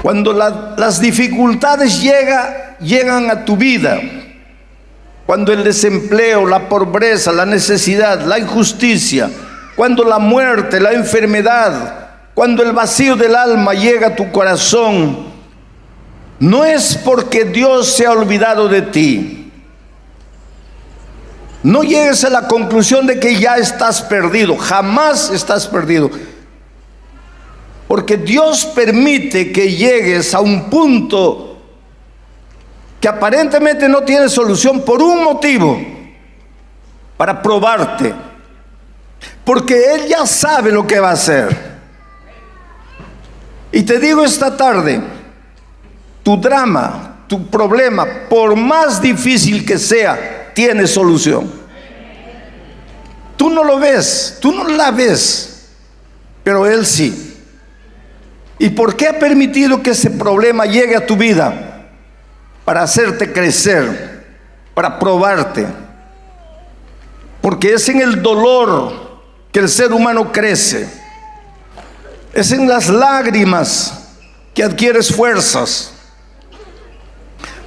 Cuando las dificultades llegan a tu vida, cuando el desempleo, la pobreza, la necesidad, la injusticia, cuando la muerte, la enfermedad, cuando el vacío del alma llega a tu corazón, no es porque Dios se ha olvidado de ti. No llegues a la conclusión de que ya estás perdido. Jamás estás perdido. Porque Dios permite que llegues a un punto que aparentemente no tiene solución por un motivo: para probarte. Porque Él ya sabe lo que va a hacer. Y te digo esta tarde, tu drama, tu problema, por más difícil que sea, tiene solución. Tú no lo ves, tú no la ves, pero Él sí. ¿Y por qué ha permitido que ese problema llegue a tu vida? Para hacerte crecer, para probarte. Porque es en el dolor que el ser humano crece. Es en las lágrimas que adquieres fuerzas.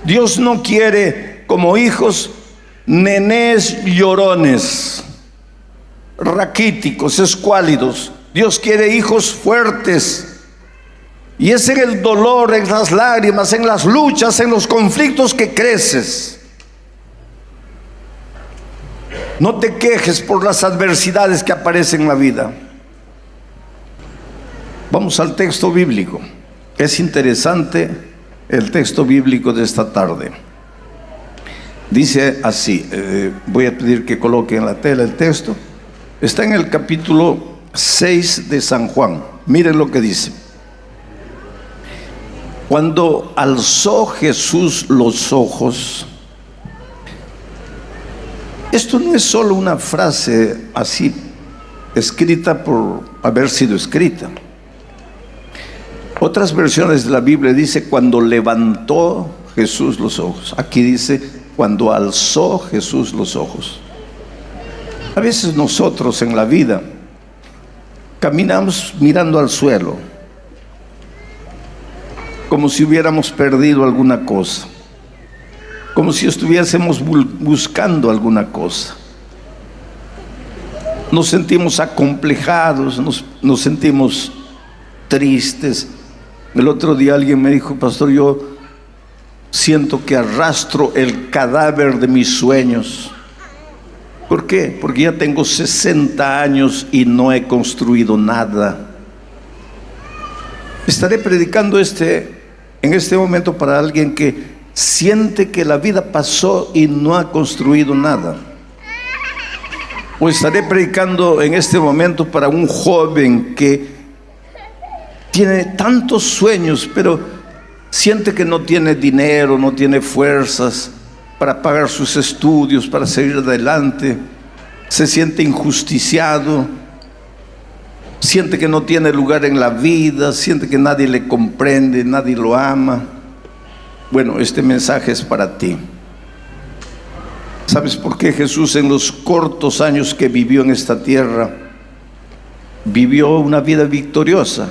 Dios no quiere como hijos nenés llorones, raquíticos, escuálidos. Dios quiere hijos fuertes. Y es en el dolor, en las lágrimas, en las luchas, en los conflictos que creces. No te quejes por las adversidades que aparecen en la vida. Vamos al texto bíblico. Es interesante el texto bíblico de esta tarde. Dice así, voy a pedir que coloquen en la tela el texto. Está en el capítulo 6 de San Juan. Miren lo que dice. Cuando alzó Jesús los ojos, esto no es solo una frase así escrita por haber sido escrita. Otras versiones de la Biblia dice cuando levantó Jesús los ojos. Aquí dice cuando alzó Jesús los ojos. A veces nosotros en la vida caminamos mirando al suelo, como si hubiéramos perdido alguna cosa, como si estuviésemos buscando alguna cosa. Nos sentimos acomplejados, nos sentimos tristes. El otro día alguien me dijo: pastor, yo siento que arrastro el cadáver de mis sueños. ¿Por qué? Porque ya tengo 60 años y no he construido nada. Estaré predicando en este momento para alguien que siente que la vida pasó y no ha construido nada. O estaré predicando en este momento para un joven que tiene tantos sueños, pero siente que no tiene dinero, no tiene fuerzas para pagar sus estudios, para seguir adelante. Se siente injusticiado, siente que no tiene lugar en la vida, siente que nadie le comprende, nadie lo ama. Bueno, este mensaje es para ti. ¿Sabes por qué Jesús en los cortos años que vivió en esta tierra vivió una vida victoriosa?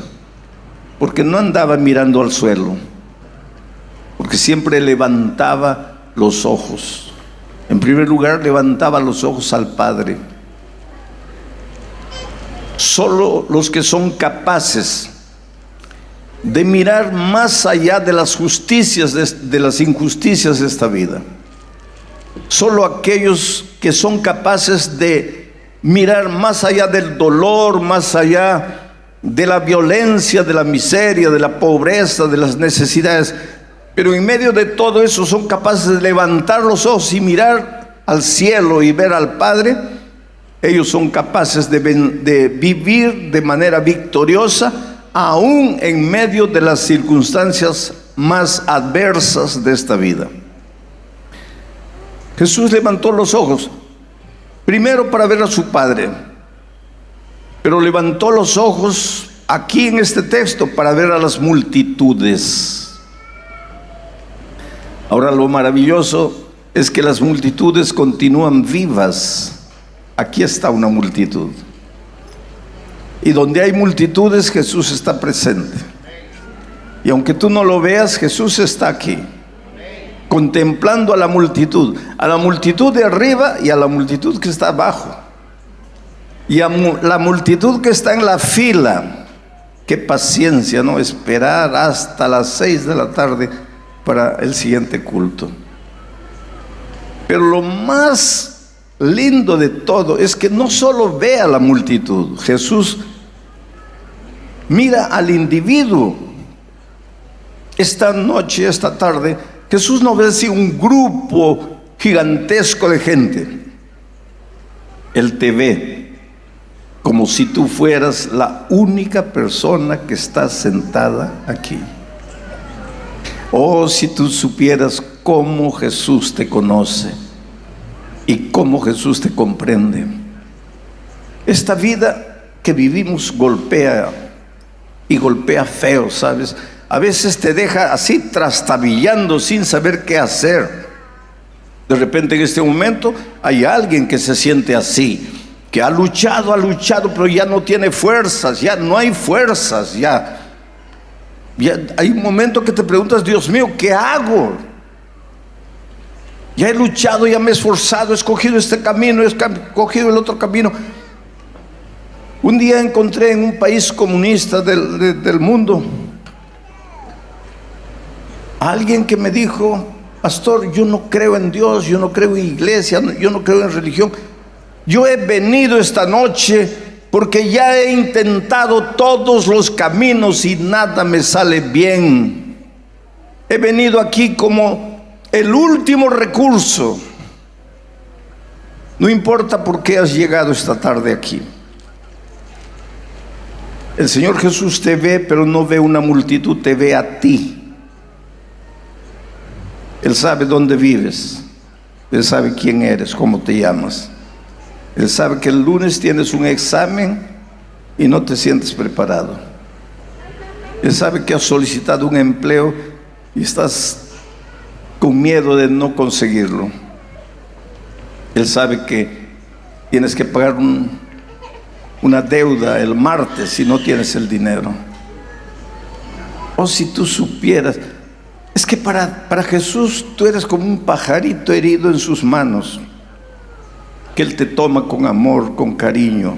Porque no andaba mirando al suelo, porque siempre levantaba los ojos. En primer lugar, levantaba los ojos al Padre. Solo los que son capaces de mirar más allá de las justicias, de las injusticias de esta vida, solo aquellos que son capaces de mirar más allá del dolor, más allá de la violencia, de la miseria, de la pobreza, de las necesidades, pero en medio de todo eso son capaces de levantar los ojos y mirar al cielo y ver al Padre. Ellos son capaces de vivir de manera victoriosa, aún en medio de las circunstancias más adversas de esta vida. Jesús levantó los ojos, primero para ver a su Padre, pero levantó los ojos aquí en este texto para ver a las multitudes. Ahora, lo maravilloso es que las multitudes continúan vivas. Aquí está una multitud. Y donde hay multitudes, Jesús está presente. Y aunque tú no lo veas, Jesús está aquí, contemplando a la multitud de arriba y a la multitud que está abajo, y a la multitud que está en la fila. Qué paciencia, ¿no? Esperar hasta las 6 de la tarde para el siguiente culto. Pero lo más lindo de todo es que no solo ve a la multitud, Jesús mira al individuo. Esta noche, esta tarde, Jesús no ve así un grupo gigantesco de gente. Él te ve como si tú fueras la única persona que está sentada aquí. Oh, si tú supieras cómo Jesús te conoce y cómo Jesús te comprende. Esta vida que vivimos golpea, y golpea feo, ¿sabes? A veces te deja así trastabillando sin saber qué hacer. De repente en este momento hay alguien que se siente así, que ha luchado, pero ya no tiene fuerzas, ya no hay fuerzas, ya hay un momento que te preguntas: Dios mío, ¿qué hago? Ya he luchado, ya me he esforzado, he escogido este camino, he escogido el otro camino. Un día encontré en un país comunista del mundo a alguien que me dijo: pastor, yo no creo en Dios, yo no creo en iglesia, yo no creo en religión. Yo he venido esta noche porque ya he intentado todos los caminos y nada me sale bien. He venido aquí como el último recurso. No importa por qué has llegado esta tarde aquí. El Señor Jesús te ve, pero no ve una multitud, te ve a ti. Él sabe dónde vives, Él sabe quién eres, cómo te llamas. Él sabe que el lunes tienes un examen y no te sientes preparado. Él sabe que has solicitado un empleo y estás con miedo de no conseguirlo. Él sabe que tienes que pagar una deuda el martes si no tienes el dinero. O si tú supieras, es que para Jesús tú eres como un pajarito herido en sus manos, que Él te toma con amor, con cariño.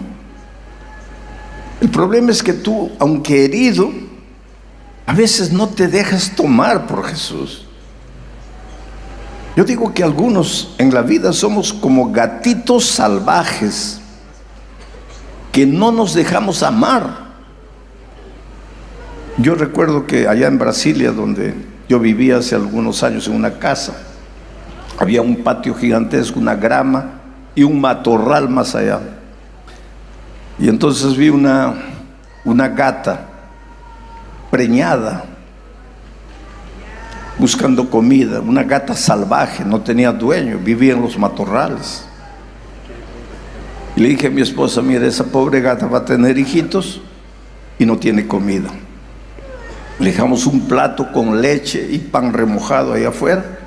El problema es que tú, aunque herido, a veces no te dejas tomar por Jesús. Yo digo que algunos en la vida somos como gatitos salvajes que no nos dejamos amar. Yo recuerdo que allá en Brasilia, donde yo vivía hace algunos años, en una casa, había un patio gigantesco, una grama y un matorral más allá. Y entonces vi una gata preñada buscando comida, una gata salvaje, no tenía dueño, vivía en los matorrales. Y le dije a mi esposa: mira, esa pobre gata va a tener hijitos y no tiene comida. Le dejamos un plato con leche y pan remojado ahí afuera,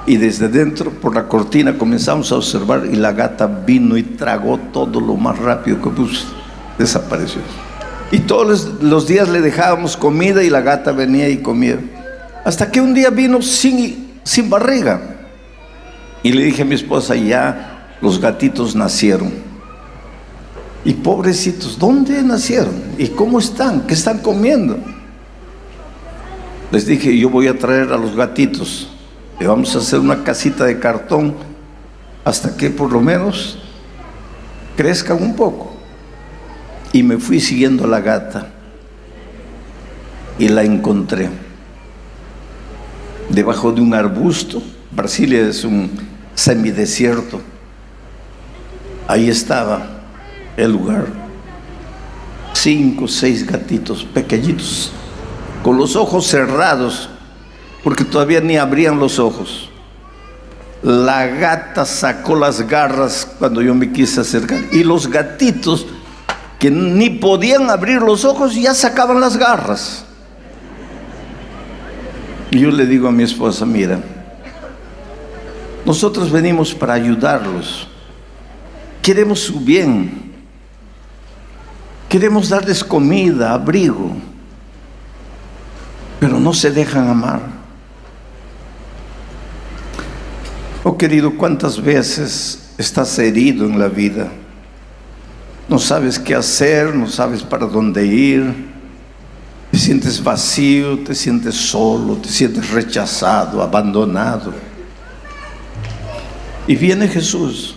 y desde dentro, por la cortina, comenzamos a observar, y la gata vino y tragó todo lo más rápido que desapareció. Y todos los días le dejábamos comida y la gata venía y comía, hasta que un día vino sin barriga. Y le dije a mi esposa: ya los gatitos nacieron. Y pobrecitos, ¿dónde nacieron? ¿Y cómo están? ¿Qué están comiendo? Les dije: yo voy a traer a los gatitos, le vamos a hacer una casita de cartón hasta que por lo menos crezcan un poco. Y me fui siguiendo a la gata y la encontré debajo de un arbusto. Brasilia es un semidesierto. Ahí estaba el lugar. 5 o 6 gatitos pequeñitos, con los ojos cerrados, porque todavía ni abrían los ojos. La gata sacó las garras cuando yo me quise acercar, y los gatitos, que ni podían abrir los ojos, ya sacaban las garras. Y yo le digo a mi esposa: mira, nosotros venimos para ayudarlos, queremos su bien, queremos darles comida, abrigo. pero no se dejan amar. Oh querido, ¿cuántas veces estás herido en la vida? No sabes qué hacer, no sabes para dónde ir, te sientes vacío, te sientes solo, te sientes rechazado, abandonado. Y viene Jesús,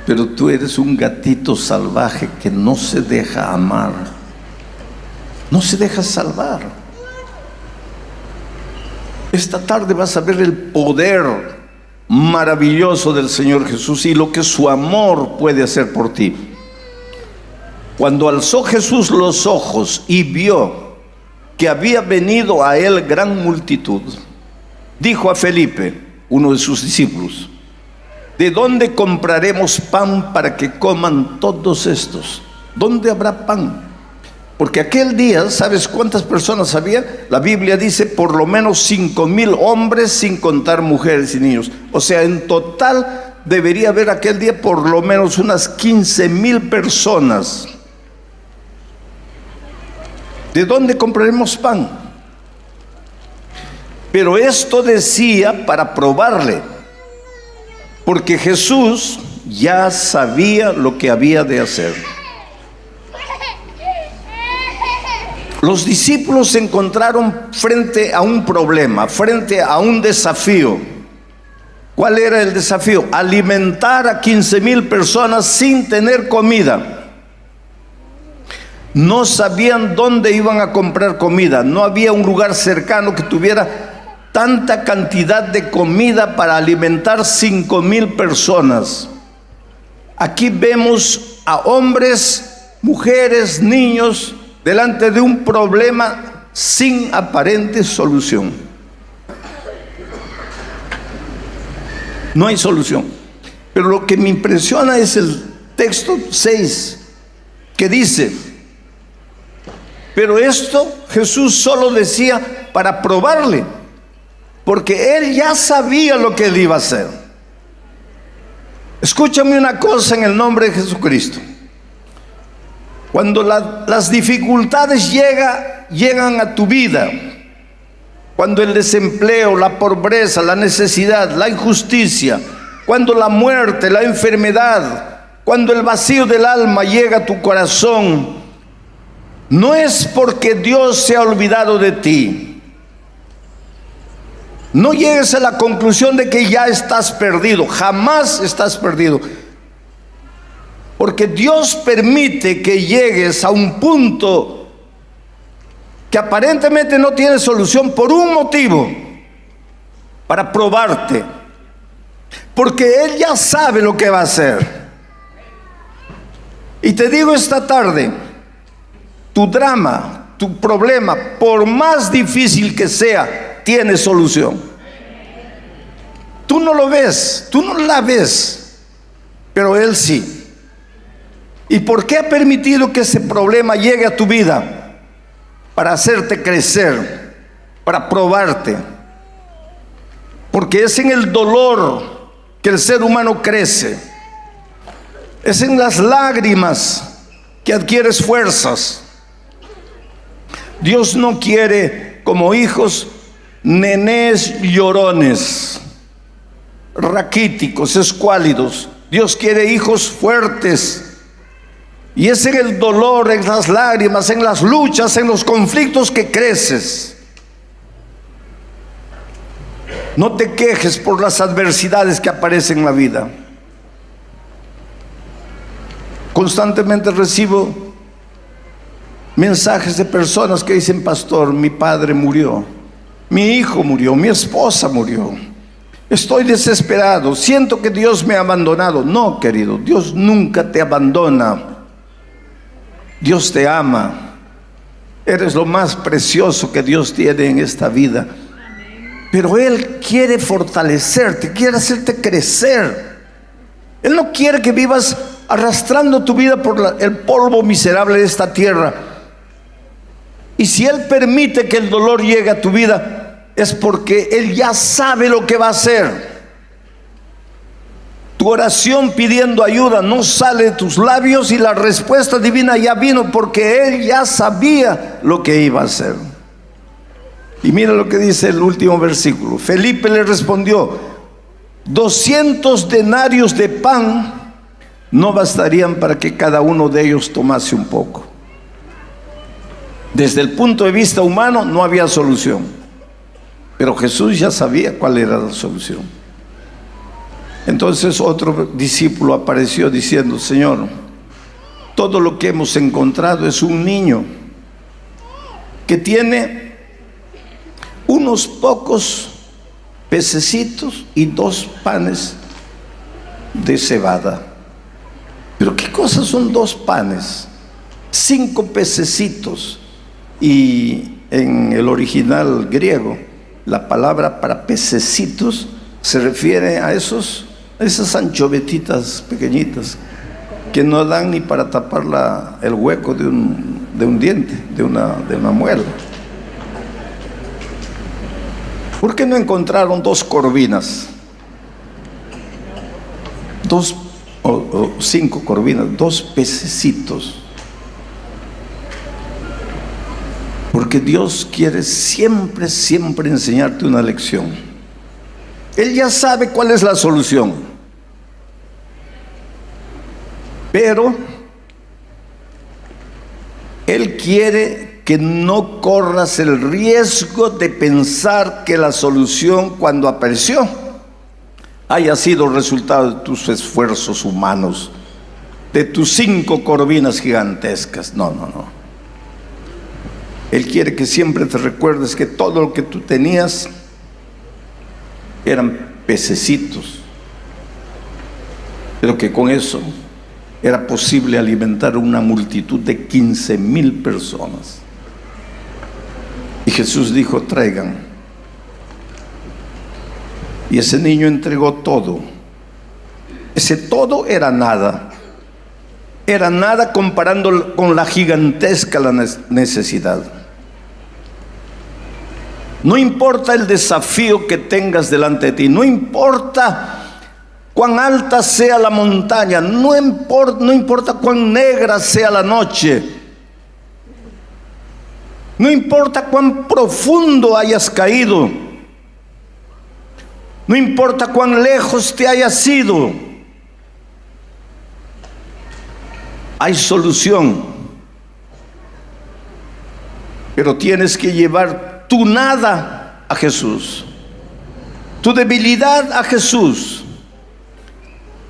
pero tú eres un gatito salvaje que no se deja amar, no se deja salvar. Esta tarde vas a ver el poder maravilloso del Señor Jesús y lo que su amor puede hacer por ti. Cuando alzó Jesús los ojos y vio que había venido a él gran multitud, dijo a Felipe, uno de sus discípulos: ¿de dónde compraremos pan para que coman todos estos? ¿Dónde habrá pan? Porque aquel día, ¿sabes cuántas personas había? La Biblia dice por lo menos 5,000 hombres, sin contar mujeres y niños. O sea, en total debería haber aquel día por lo menos unas 15,000 personas. ¿De dónde compraremos pan? Pero esto decía para probarle, porque Jesús ya sabía lo que había de hacer. Los discípulos se encontraron frente a un problema, frente a un desafío. ¿Cuál era el desafío? Alimentar a 15,000 personas sin tener comida. No sabían dónde iban a comprar comida. No había un lugar cercano que tuviera tanta cantidad de comida para alimentar 5,000 personas. Aquí vemos a hombres, mujeres, niños delante de un problema sin aparente solución. No hay solución. Pero lo que me impresiona es el texto 6, que dice: pero esto Jesús solo decía para probarle, porque él ya sabía lo que él iba a hacer. Escúchame una cosa en el nombre de Jesucristo. Cuando las dificultades llegan a tu vida, cuando el desempleo, la pobreza, la necesidad, la injusticia, cuando la muerte, la enfermedad, cuando el vacío del alma llega a tu corazón, no es porque Dios se ha olvidado de ti. No llegues a la conclusión de que ya estás perdido. Jamás estás perdido. Porque Dios permite que llegues a un punto que aparentemente no tiene solución por un motivo: para probarte. Porque Él ya sabe lo que va a hacer. Y te digo esta tarde, tu drama, tu problema, por más difícil que sea, tiene solución. Tú no lo ves, tú no la ves, pero Él sí. ¿Y por qué ha permitido que ese problema llegue a tu vida? Para hacerte crecer, para probarte. Porque es en el dolor que el ser humano crece. Es en las lágrimas que adquieres fuerzas. Dios no quiere como hijos nenés llorones, raquíticos, escuálidos. Dios quiere hijos fuertes. Y es en el dolor, en las lágrimas, en las luchas, en los conflictos que creces. No te quejes por las adversidades que aparecen en la vida. Constantemente recibo mensajes de personas que dicen: pastor, mi padre murió, mi hijo murió, mi esposa murió, estoy desesperado, siento que Dios me ha abandonado. No, querido, Dios nunca te abandona. Dios te ama. Eres lo más precioso que Dios tiene en esta vida. Pero Él quiere fortalecerte, quiere hacerte crecer. Él no quiere que vivas arrastrando tu vida por el polvo miserable de esta tierra. Y si Él permite que el dolor llegue a tu vida, es porque Él ya sabe lo que va a hacer. Tu oración pidiendo ayuda no sale de tus labios y la respuesta divina ya vino, porque Él ya sabía lo que iba a hacer. Y mira lo que dice el último versículo. Felipe le respondió: 200 denarios de pan no bastarían para que cada uno de ellos tomase un poco. Desde el punto de vista humano no había solución, pero Jesús ya sabía cuál era la solución. Entonces otro discípulo apareció diciendo: Señor, todo lo que hemos encontrado es un niño que tiene unos pocos pececitos y 2 panes de cebada. Pero ¿qué cosas son 2 panes? 5 pececitos. Y en el original griego, la palabra para pececitos se refiere a esas anchovetitas pequeñitas que no dan ni para tapar el hueco de un diente, de una muela. ¿Por qué no encontraron 2 corvinas? 2 o 5 corvinas, 2 pececitos. Porque Dios quiere siempre, siempre enseñarte una lección. Él ya sabe cuál es la solución, pero Él quiere que no corras el riesgo de pensar que la solución, cuando apareció, haya sido resultado de tus esfuerzos humanos, de tus 5 corvinas gigantescas. No, no, no. Él quiere que siempre te recuerdes que todo lo que tú tenías eran pececitos, pero que con eso era posible alimentar una multitud de 15,000 personas. Y Jesús dijo: traigan. Y ese niño entregó todo. Ese todo era nada. Era nada comparando con la gigantesca necesidad. No importa el desafío que tengas delante de ti, no importa cuán alta sea la montaña, no importa cuán negra sea la noche, no importa cuán profundo hayas caído, no importa cuán lejos te hayas ido, hay solución. Pero tienes que llevar tu nada a Jesús, tu debilidad a Jesús.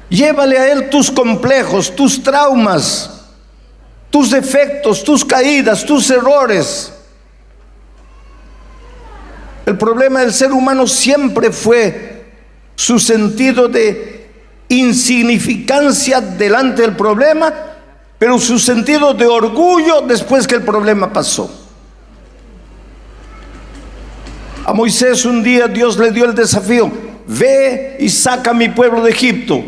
Llévale a Él tus complejos, tus traumas, tus defectos, tus caídas, tus errores. El problema del ser humano siempre fue su sentido de insignificancia delante del problema, pero su sentido de orgullo después que el problema pasó. A Moisés un día Dios le dio el desafío: ve y saca a mi pueblo de Egipto.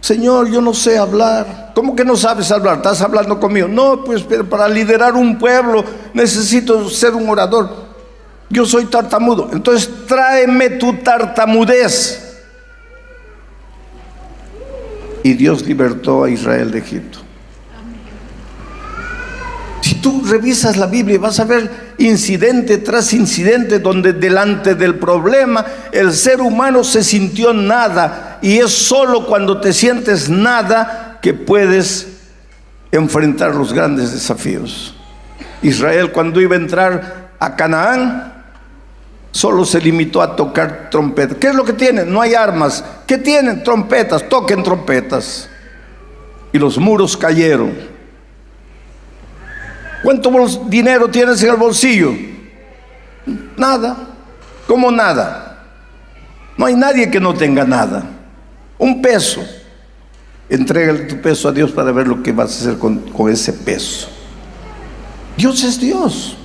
Señor, yo no sé hablar. ¿Cómo que no sabes hablar? ¿Estás hablando conmigo? No, pues pero para liderar un pueblo necesito ser un orador. Yo soy tartamudo. Entonces tráeme tu tartamudez. Y Dios libertó a Israel de Egipto. Si tú revisas la Biblia vas a ver incidente tras incidente donde delante del problema el ser humano se sintió nada, y es solo cuando te sientes nada que puedes enfrentar los grandes desafíos. Israel, cuando iba a entrar a Canaán, solo se limitó a tocar trompeta. ¿Qué es lo que tienen? No hay armas. ¿Qué tienen? Trompetas. Toquen trompetas. Y los muros cayeron. ¿Cuánto dinero tienes en el bolsillo? Nada. ¿Cómo nada? No hay nadie que no tenga nada. Un peso. Entrégale tu peso a Dios para ver lo que vas a hacer con ese peso. Dios es Dios.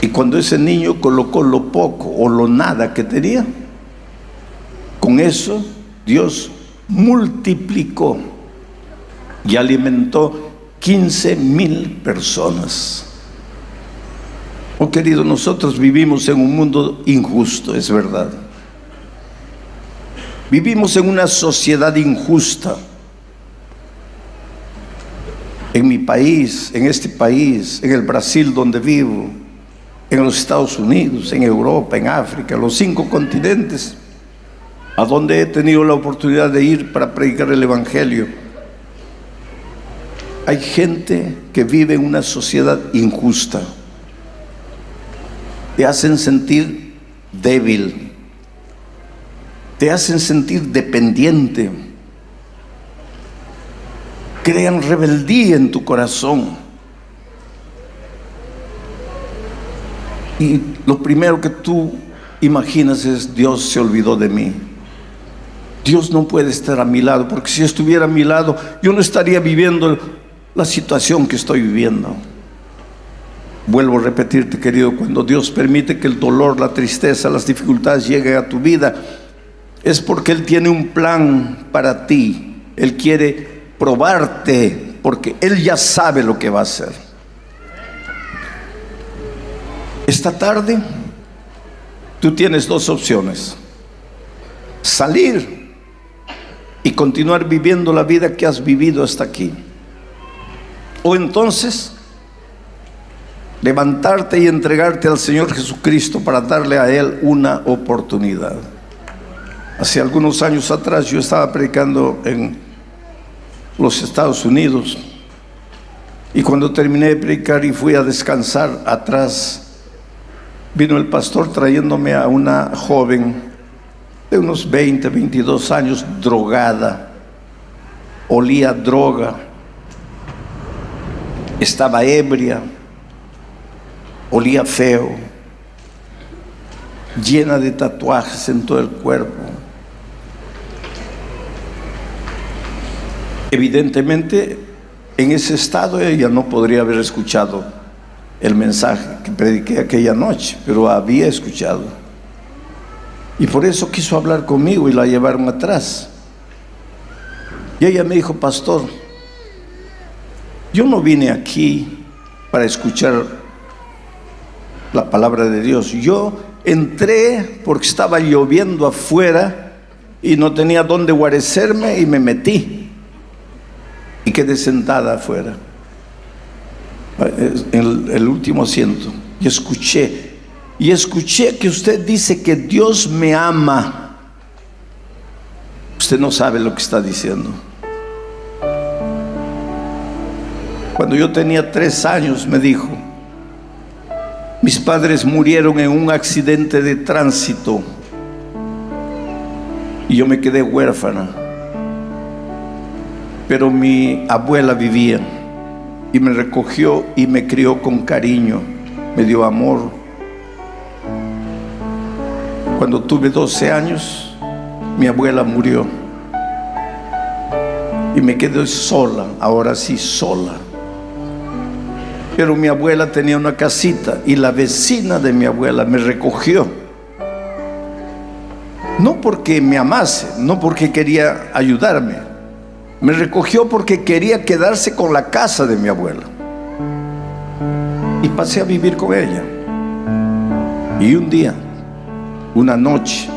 Y cuando ese niño colocó lo poco o lo nada que tenía, con eso Dios multiplicó y alimentó 15,000 personas. Oh querido, nosotros vivimos en un mundo injusto, es verdad. Vivimos en una sociedad injusta. En mi país, en este país, en el Brasil donde vivo, en los Estados Unidos, en Europa, en África, los 5 continentes, a donde he tenido la oportunidad de ir para predicar el Evangelio. Hay gente que vive en una sociedad injusta. Te hacen sentir débil, te hacen sentir dependiente, crean rebeldía en tu corazón. Y lo primero que tú imaginas es: Dios se olvidó de mí. Dios no puede estar a mi lado, porque si estuviera a mi lado, yo no estaría viviendo la situación que estoy viviendo. Vuelvo a repetirte, querido, cuando Dios permite que el dolor, la tristeza, las dificultades lleguen a tu vida, es porque Él tiene un plan para ti. Él quiere probarte, porque Él ya sabe lo que va a hacer. Esta tarde tú tienes 2 opciones: salir y continuar viviendo la vida que has vivido hasta aquí, o entonces levantarte y entregarte al Señor Jesucristo para darle a Él una oportunidad. Hace algunos años atrás yo estaba predicando en los Estados Unidos, y cuando terminé de predicar y fui a descansar atrás, vino el pastor trayéndome a una joven de unos 20, 22 años, drogada, olía a droga, estaba ebria, olía feo, llena de tatuajes en todo el cuerpo. Evidentemente, en ese estado ella no podría haber escuchado el mensaje que prediqué aquella noche, pero había escuchado. Y por eso quiso hablar conmigo y la llevaron atrás. Y ella me dijo: pastor, yo no vine aquí para escuchar la palabra de Dios. Yo entré porque estaba lloviendo afuera y no tenía dónde guarecerme, y me metí y quedé sentada afuera en el último asiento, y escuché que usted dice que Dios me ama. Usted no sabe lo que está diciendo. Cuando yo tenía 3 años, me dijo, mis padres murieron en un accidente de tránsito y yo me quedé huérfana, pero mi abuela vivía y me recogió y me crió con cariño, me dio amor. Cuando tuve 12 años, mi abuela murió y me quedé sola, ahora sí sola. Pero mi abuela tenía una casita y la vecina de mi abuela me recogió. No porque me amase, no porque quería ayudarme. Me recogió porque quería quedarse con la casa de mi abuela. Y pasé a vivir con ella. Y un día, una noche,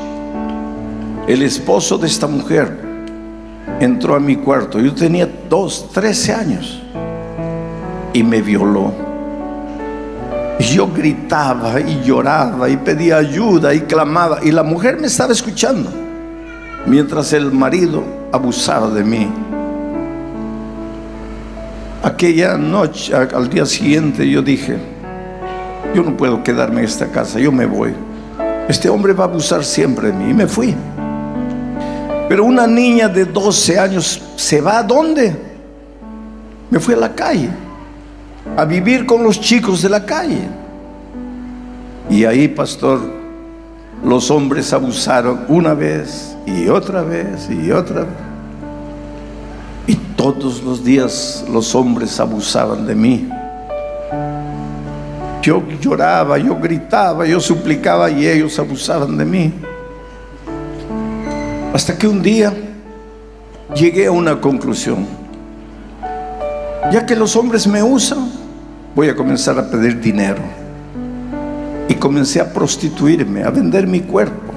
el esposo de esta mujer entró a mi cuarto. Yo tenía 13 años. Y me violó. Y yo gritaba y lloraba y pedía ayuda y clamaba, y la mujer me estaba escuchando, mientras el marido abusaba de mí. Aquella noche, al día siguiente, yo dije, yo no puedo quedarme en esta casa, yo me voy. Este hombre va a abusar siempre de mí. Y me fui. Pero una niña de 12 años se va ¿a dónde? Me fui a la calle a vivir con los chicos de la calle. Y ahí, pastor, los hombres abusaron una vez y otra vez y otra vez. Y todos los días los hombres abusaban de mí. Yo lloraba, yo gritaba, yo suplicaba, y ellos abusaban de mí. Hasta que un día llegué a una conclusión. Ya que los hombres me usan, voy a comenzar a pedir dinero. Y comencé a prostituirme, a vender mi cuerpo.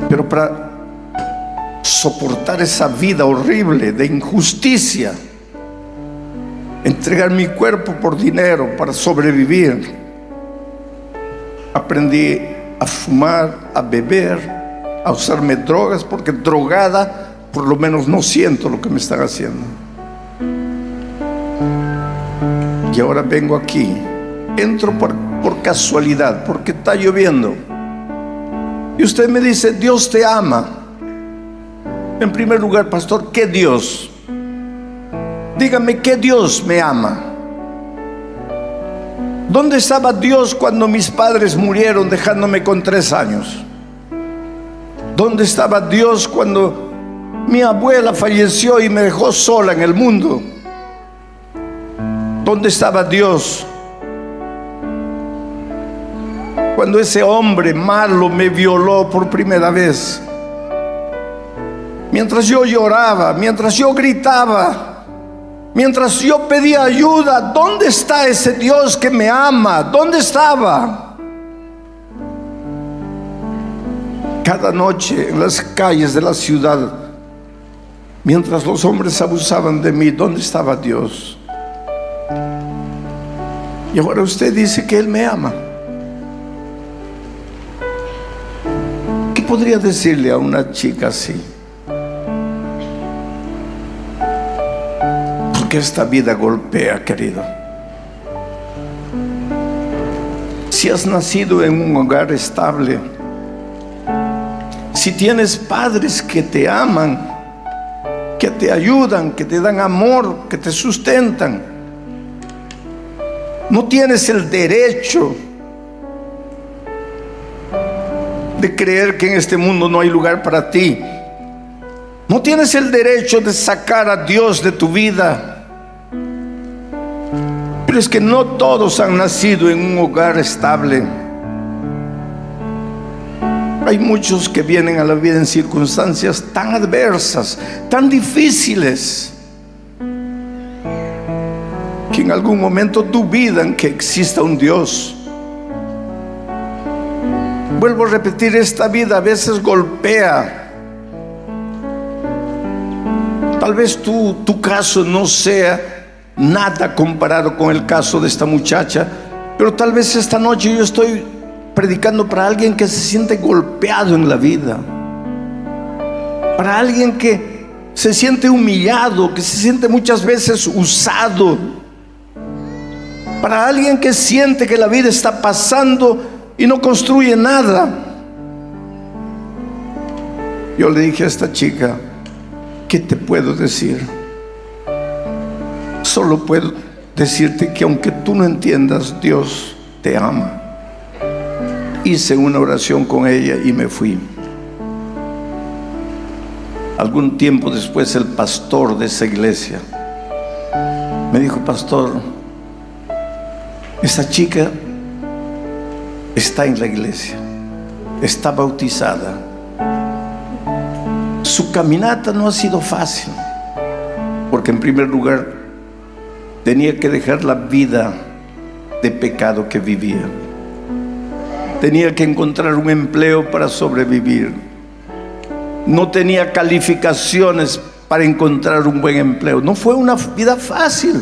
Pero para soportar esa vida horrible de injusticia, entregar mi cuerpo por dinero para sobrevivir. Aprendí a fumar, a beber, a usarme drogas, porque drogada por lo menos no siento lo que me están haciendo. Y ahora vengo aquí, entro por casualidad, porque está lloviendo, y usted me dice: Dios te ama. En primer lugar, pastor, ¿qué Dios? Dígame, ¿qué Dios me ama? ¿Dónde estaba Dios cuando mis padres murieron dejándome con 3 años? ¿Dónde estaba Dios cuando mi abuela falleció y me dejó sola en el mundo? ¿Dónde estaba Dios cuando ese hombre malo me violó por primera vez? Mientras yo lloraba, mientras yo gritaba, mientras yo pedía ayuda, ¿dónde está ese Dios que me ama? ¿Dónde estaba? Cada noche en las calles de la ciudad, mientras los hombres abusaban de mí, ¿dónde estaba Dios? Y ahora usted dice que Él me ama. ¿Qué podría decirle a una chica así? Porque esta vida golpea, querido. Si has nacido en un hogar estable, si tienes padres que te aman, que te ayudan, que te dan amor, que te sustentan, no tienes el derecho de creer que en este mundo no hay lugar para ti. No tienes el derecho de sacar a Dios de tu vida. Pero es que no todos han nacido en un hogar estable. Hay muchos que vienen a la vida en circunstancias tan adversas, tan difíciles, que en algún momento dudan que exista un Dios. Vuelvo a repetir, esta vida a veces golpea. Tal vez tu caso no sea nada comparado con el caso de esta muchacha, pero tal vez esta noche yo estoy predicando para alguien que se siente golpeado en la vida, para alguien que se siente humillado, que se siente muchas veces usado, para alguien que siente que la vida está pasando y no construye nada. Yo le dije a esta chica: ¿qué te puedo decir? Solo puedo decirte que aunque tú no entiendas, Dios te ama. Hice una oración con ella y me fui. Algún tiempo después, el pastor de esa iglesia me dijo: pastor, esa chica está en la iglesia, está bautizada. Su caminata no ha sido fácil, porque en primer lugar tenía que dejar la vida de pecado que vivía. Tenía que encontrar un empleo para sobrevivir. No tenía calificaciones para encontrar un buen empleo. No fue una vida fácil.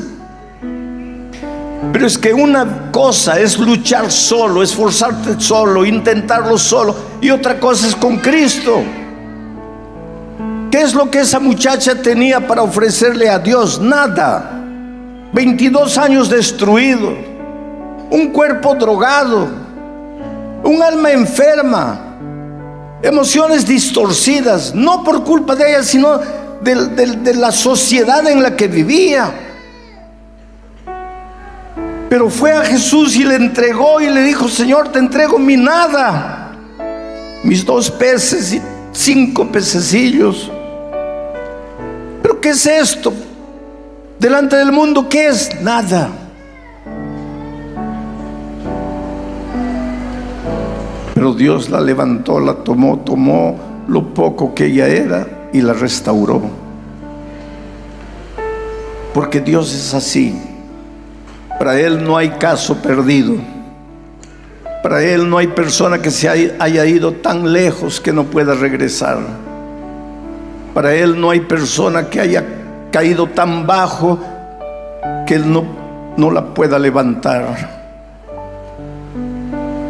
Pero es que una cosa es luchar solo, esforzarte solo, intentarlo solo, y otra cosa es con Cristo. ¿Qué es lo que esa muchacha tenía para ofrecerle a Dios? Nada. 22 años destruido, un cuerpo drogado, un alma enferma, emociones distorcidas, no por culpa de ella, sino de la sociedad en la que vivía. Pero fue a Jesús y le entregó y le dijo: Señor, te entrego mi nada, mis 2 peces y 5 pececillos. ¿Pero qué es esto? Delante del mundo, ¿qué es? Nada. Pero Dios la levantó, la tomó lo poco que ella era y la restauró. Porque Dios es así. Para Él no hay caso perdido. Para Él no hay persona que se haya ido tan lejos que no pueda regresar. Para Él no hay persona que haya caído tan bajo que Él no la pueda levantar.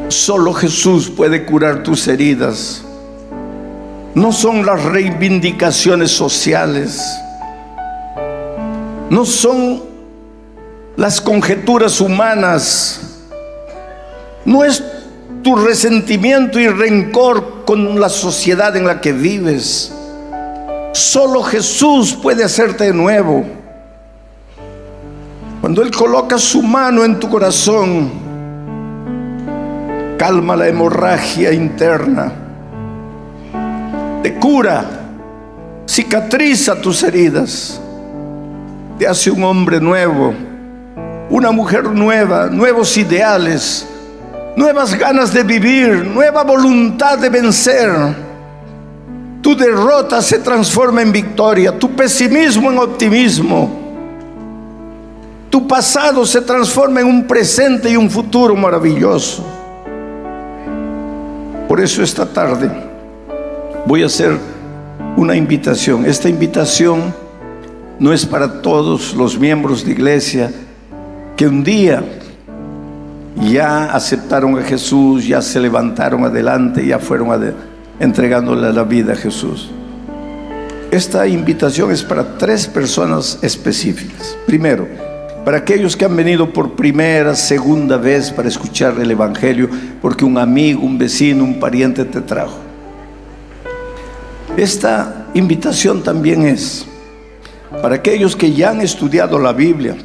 Solo Jesús puede curar tus heridas. No son las reivindicaciones sociales, no son las conjeturas humanas, no es tu resentimiento y rencor con la sociedad en la que vives. Solo Jesús puede hacerte de nuevo. Cuando Él coloca su mano en tu corazón, calma la hemorragia interna, te cura, cicatriza tus heridas, te hace un hombre nuevo, una mujer nueva, nuevos ideales, nuevas ganas de vivir, nueva voluntad de vencer. Tu derrota se transforma en victoria, tu pesimismo en optimismo, tu pasado se transforma en un presente y un futuro maravilloso. Por eso esta tarde voy a hacer una invitación. Esta invitación no es para todos los miembros de iglesia que un día ya aceptaron a Jesús, ya se levantaron adelante, ya fueron entregándole la vida a Jesús. Esta invitación es para 3 personas específicas. Primero, para aquellos que han venido por primera, segunda vez para escuchar el Evangelio, porque un amigo, un vecino, un pariente te trajo. Esta invitación también es para aquellos que ya han estudiado la Biblia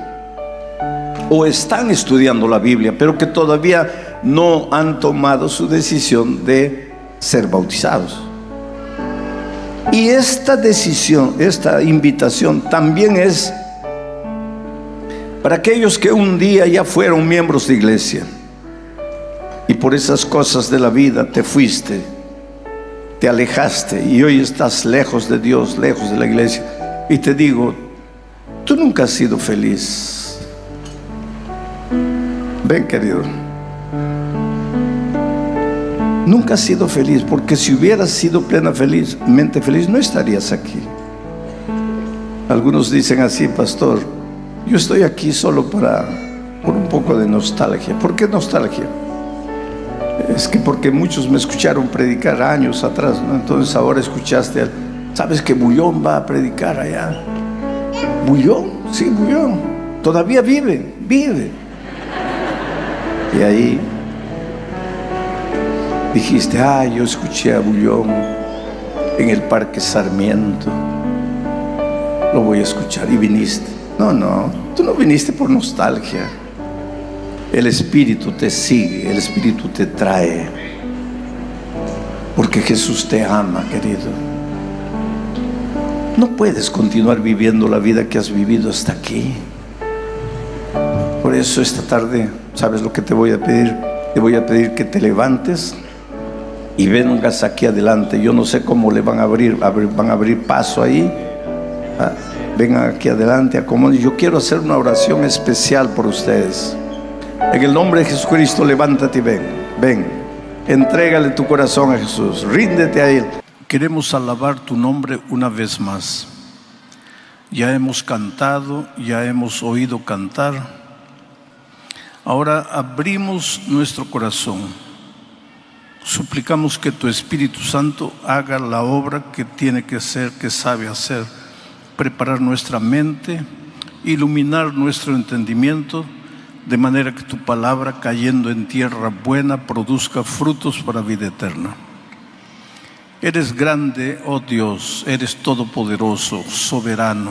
o están estudiando la Biblia, pero que todavía no han tomado su decisión de ser bautizados. Y esta decisión, esta invitación también es para aquellos que un día ya fueron miembros de iglesia y por esas cosas de la vida te fuiste, te alejaste y hoy estás lejos de Dios, lejos de la iglesia. Y te digo, tú nunca has sido feliz. Ven, querido, nunca has sido feliz, porque si hubieras sido plenamente feliz, no estarías aquí. Algunos dicen así: pastor, yo estoy aquí solo por un poco de nostalgia. ¿Por qué nostalgia? Es que porque muchos me escucharon predicar años atrás, ¿no? Entonces ahora escuchaste, ¿sabes que Bullón va a predicar allá? ¿Bullón? Sí, Bullón. Todavía vive. Y ahí dijiste: yo escuché a Bullón en el Parque Sarmiento, lo voy a escuchar, y viniste. No, tú no viniste por nostalgia. El Espíritu te sigue, el Espíritu te trae, porque Jesús te ama, querido. No puedes continuar viviendo la vida que has vivido hasta aquí. Por eso esta tarde, ¿sabes lo que te voy a pedir? Te voy a pedir que te levantes y vengas aquí adelante. Yo no sé cómo le van a abrir paso ahí. Vengan aquí adelante, acomoden. Yo quiero hacer una oración especial por ustedes. En el nombre de Jesucristo, levántate y ven. Entrégale tu corazón a Jesús, ríndete a Él. Queremos alabar tu nombre una vez más. Ya hemos cantado, ya hemos oído cantar. Ahora abrimos nuestro corazón. Suplicamos que tu Espíritu Santo haga la obra que tiene que hacer, que sabe hacer. Preparar nuestra mente, iluminar nuestro entendimiento, de manera que tu palabra, cayendo en tierra buena, produzca frutos para vida eterna. Eres grande, oh Dios, eres todopoderoso, soberano,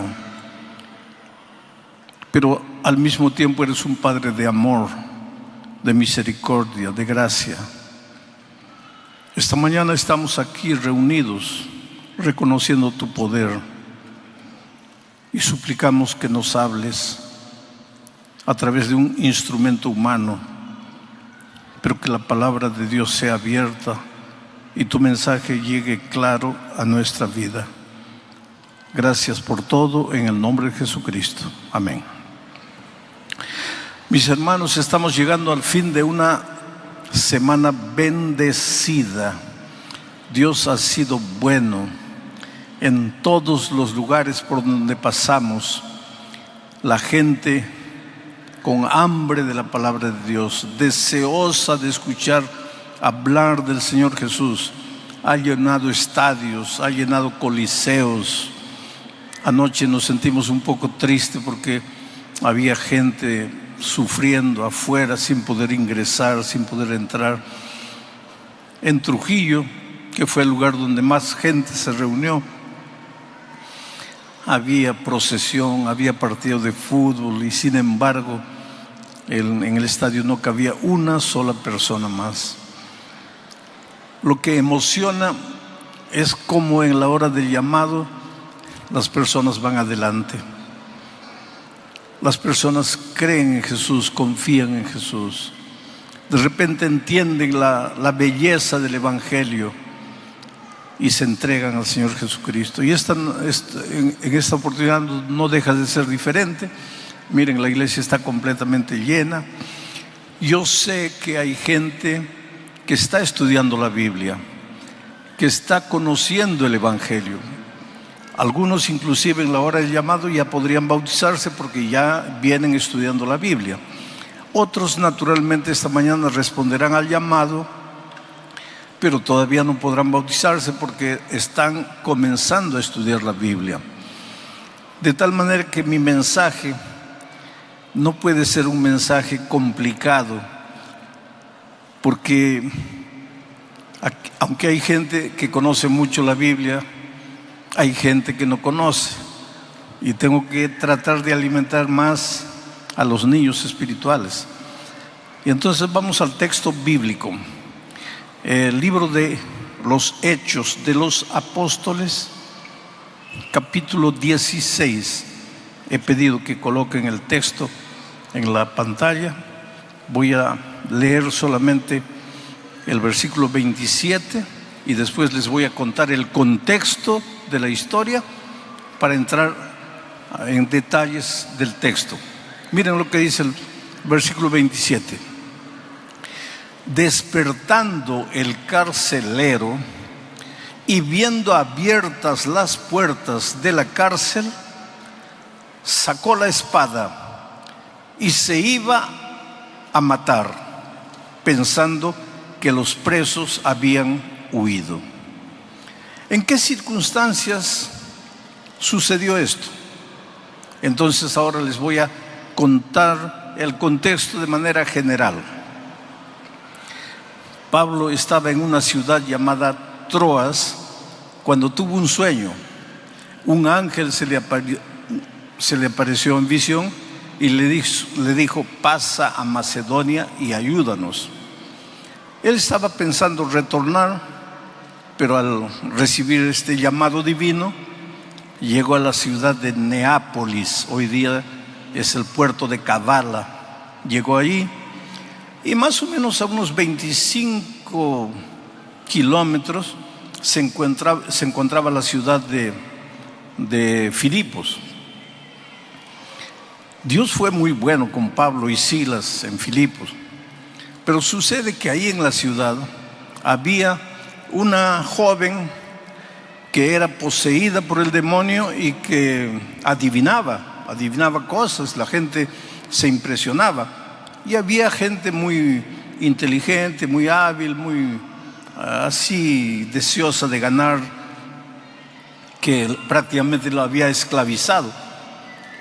pero al mismo tiempo eres un Padre de amor, de misericordia, de gracia. Esta mañana estamos aquí reunidos, reconociendo tu poder, y suplicamos que nos hables a través de un instrumento humano, pero que la palabra de Dios sea abierta y tu mensaje llegue claro a nuestra vida. Gracias por todo, en el nombre de Jesucristo. Amén. Mis hermanos, estamos llegando al fin de una semana bendecida. Dios ha sido bueno. En todos los lugares por donde pasamos, la gente con hambre de la palabra de Dios, deseosa de escuchar hablar del Señor Jesús, ha llenado estadios, ha llenado coliseos. Anoche nos sentimos un poco tristes porque había gente sufriendo afuera sin poder ingresar, sin poder entrar. En Trujillo, que fue el lugar donde más gente se reunió, había procesión, había partido de fútbol y sin embargo en el estadio no cabía una sola persona más. Lo que emociona es cómo en la hora del llamado las personas van adelante. Las personas creen en Jesús, confían en Jesús. De repente entienden la belleza del Evangelio y se entregan al Señor Jesucristo. Y en esta oportunidad no deja de ser diferente. Miren, la iglesia está completamente llena. Yo sé que hay gente que está estudiando la Biblia, que está conociendo el Evangelio. Algunos inclusive en la hora del llamado ya podrían bautizarse porque ya vienen estudiando la Biblia. Otros naturalmente esta mañana responderán al llamado, pero todavía no podrán bautizarse porque están comenzando a estudiar la Biblia. De tal manera que mi mensaje no puede ser un mensaje complicado, porque aunque hay gente que conoce mucho la Biblia, hay gente que no conoce, y tengo que tratar de alimentar más a los niños espirituales. Y entonces vamos al texto bíblico, el libro de los Hechos de los Apóstoles, capítulo 16. He pedido que coloquen el texto en la pantalla. Voy a leer solamente el versículo 27 y después les voy a contar el contexto de la historia para entrar en detalles del texto. Miren lo que dice el versículo 27. Despertando el carcelero y viendo abiertas las puertas de la cárcel, sacó la espada y se iba a matar, pensando que los presos habían huido. ¿En qué circunstancias sucedió esto? Entonces ahora les voy a contar el contexto de manera general. Pablo estaba en una ciudad llamada Troas cuando tuvo un sueño. Un ángel se le apareció en visión y le dijo: pasa a Macedonia y ayúdanos. Él estaba pensando retornar, pero al recibir este llamado divino, llegó a la ciudad de Neápolis. Hoy día es el puerto de Kavala. Llegó allí y más o menos a unos 25 kilómetros se encontraba la ciudad de Filipos. Dios fue muy bueno con Pablo y Silas en Filipos, pero sucede que ahí en la ciudad había una joven que era poseída por el demonio y que adivinaba cosas. La gente se impresionaba y había gente muy inteligente, muy hábil, muy así deseosa de ganar, que prácticamente lo había esclavizado.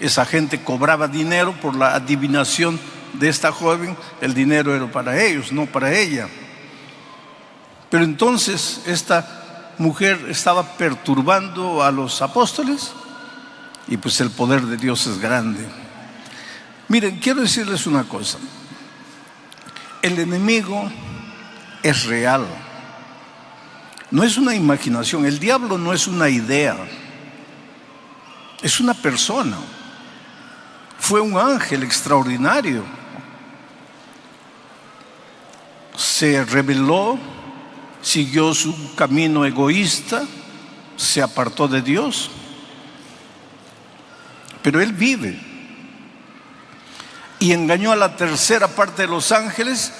Esa gente cobraba dinero por la adivinación de esta joven. El dinero era para ellos, no para ella. Pero entonces esta mujer estaba perturbando a los apóstoles y pues el poder de Dios es grande. Miren, quiero decirles una cosa. El enemigo es real. No es una imaginación. El diablo no es una idea. Es una persona. Fue un ángel extraordinario. Se rebeló, siguió su camino egoísta, se apartó de Dios. Pero él vive. Y engañó a la tercera parte de los ángeles.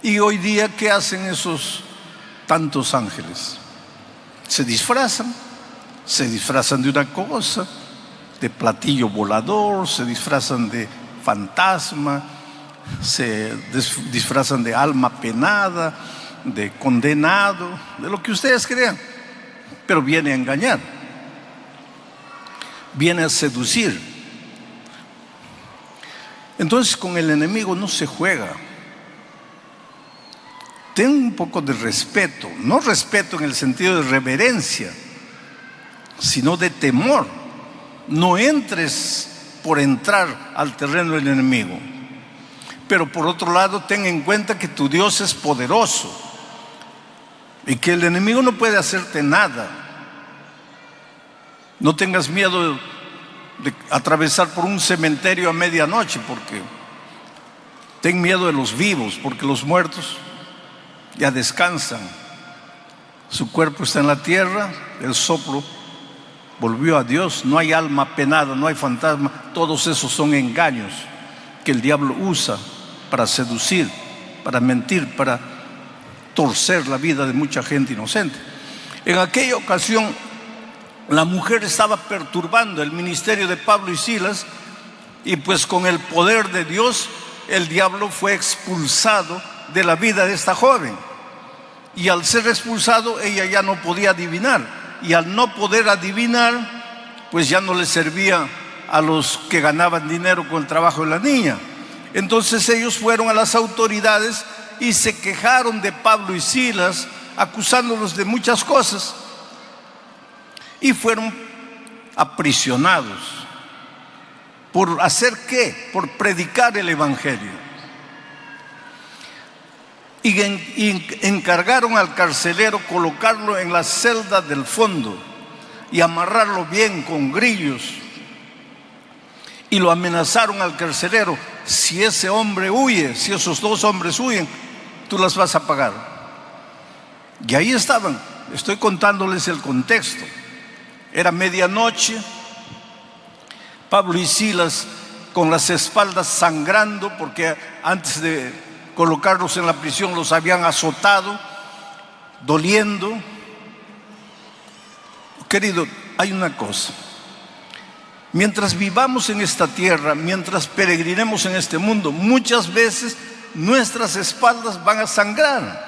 Y hoy día, ¿qué hacen esos tantos ángeles? Se disfrazan, Se disfrazan de una cosa, de platillo volador, se disfrazan de fantasma, se disfrazan de alma penada, de condenado, de lo que ustedes crean, pero viene a engañar, viene a seducir. Entonces con el enemigo no se juega. Ten un poco de respeto, no respeto en el sentido de reverencia, sino de temor. No entres por entrar al terreno del enemigo. Pero por otro lado, ten en cuenta que tu Dios es poderoso y que el enemigo no puede hacerte nada. No tengas miedo de atravesar por un cementerio a medianoche, porque ten miedo de los vivos, porque los muertos ya descansan. Su cuerpo está en la tierra, el soplo volvió a Dios, no hay alma penada, no hay fantasma. Todos esos son engaños que el diablo usa para seducir, para mentir, para torcer la vida de mucha gente inocente. En aquella ocasión, la mujer estaba perturbando el ministerio de Pablo y Silas, y pues con el poder de Dios, el diablo fue expulsado de la vida de esta joven. Y al ser expulsado, ella ya no podía adivinar. Y al no poder adivinar, pues ya no le servía a los que ganaban dinero con el trabajo de la niña. Entonces ellos fueron a las autoridades y se quejaron de Pablo y Silas, acusándolos de muchas cosas, y fueron aprisionados. ¿Por hacer qué? Por predicar el evangelio. Y encargaron al carcelero colocarlo en la celda del fondo y amarrarlo bien con grillos. Y lo amenazaron al carcelero: si ese hombre huye, si esos dos hombres huyen, tú las vas a pagar. Y ahí estaban. Estoy contándoles el contexto. Era medianoche. Pablo y Silas con las espaldas sangrando, porque antes de colocarlos en la prisión los habían azotado, doliendo. Querido, hay una cosa: mientras vivamos en esta tierra, mientras peregrinemos en este mundo, muchas veces nuestras espaldas van a sangrar.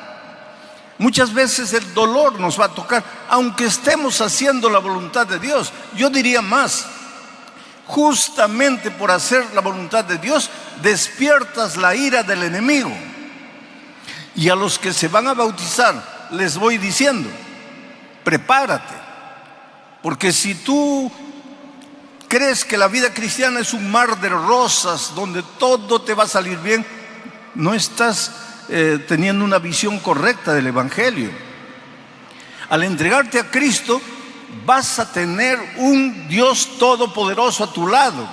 Muchas veces el dolor nos va a tocar, aunque estemos haciendo la voluntad de Dios. Yo diría más: justamente por hacer la voluntad de Dios, despiertas la ira del enemigo. Y a los que se van a bautizar les voy diciendo: prepárate, porque si tú crees que la vida cristiana es un mar de rosas donde todo te va a salir bien, no estás teniendo una visión correcta del evangelio. Al entregarte a Cristo, vas a tener un Dios todopoderoso a tu lado,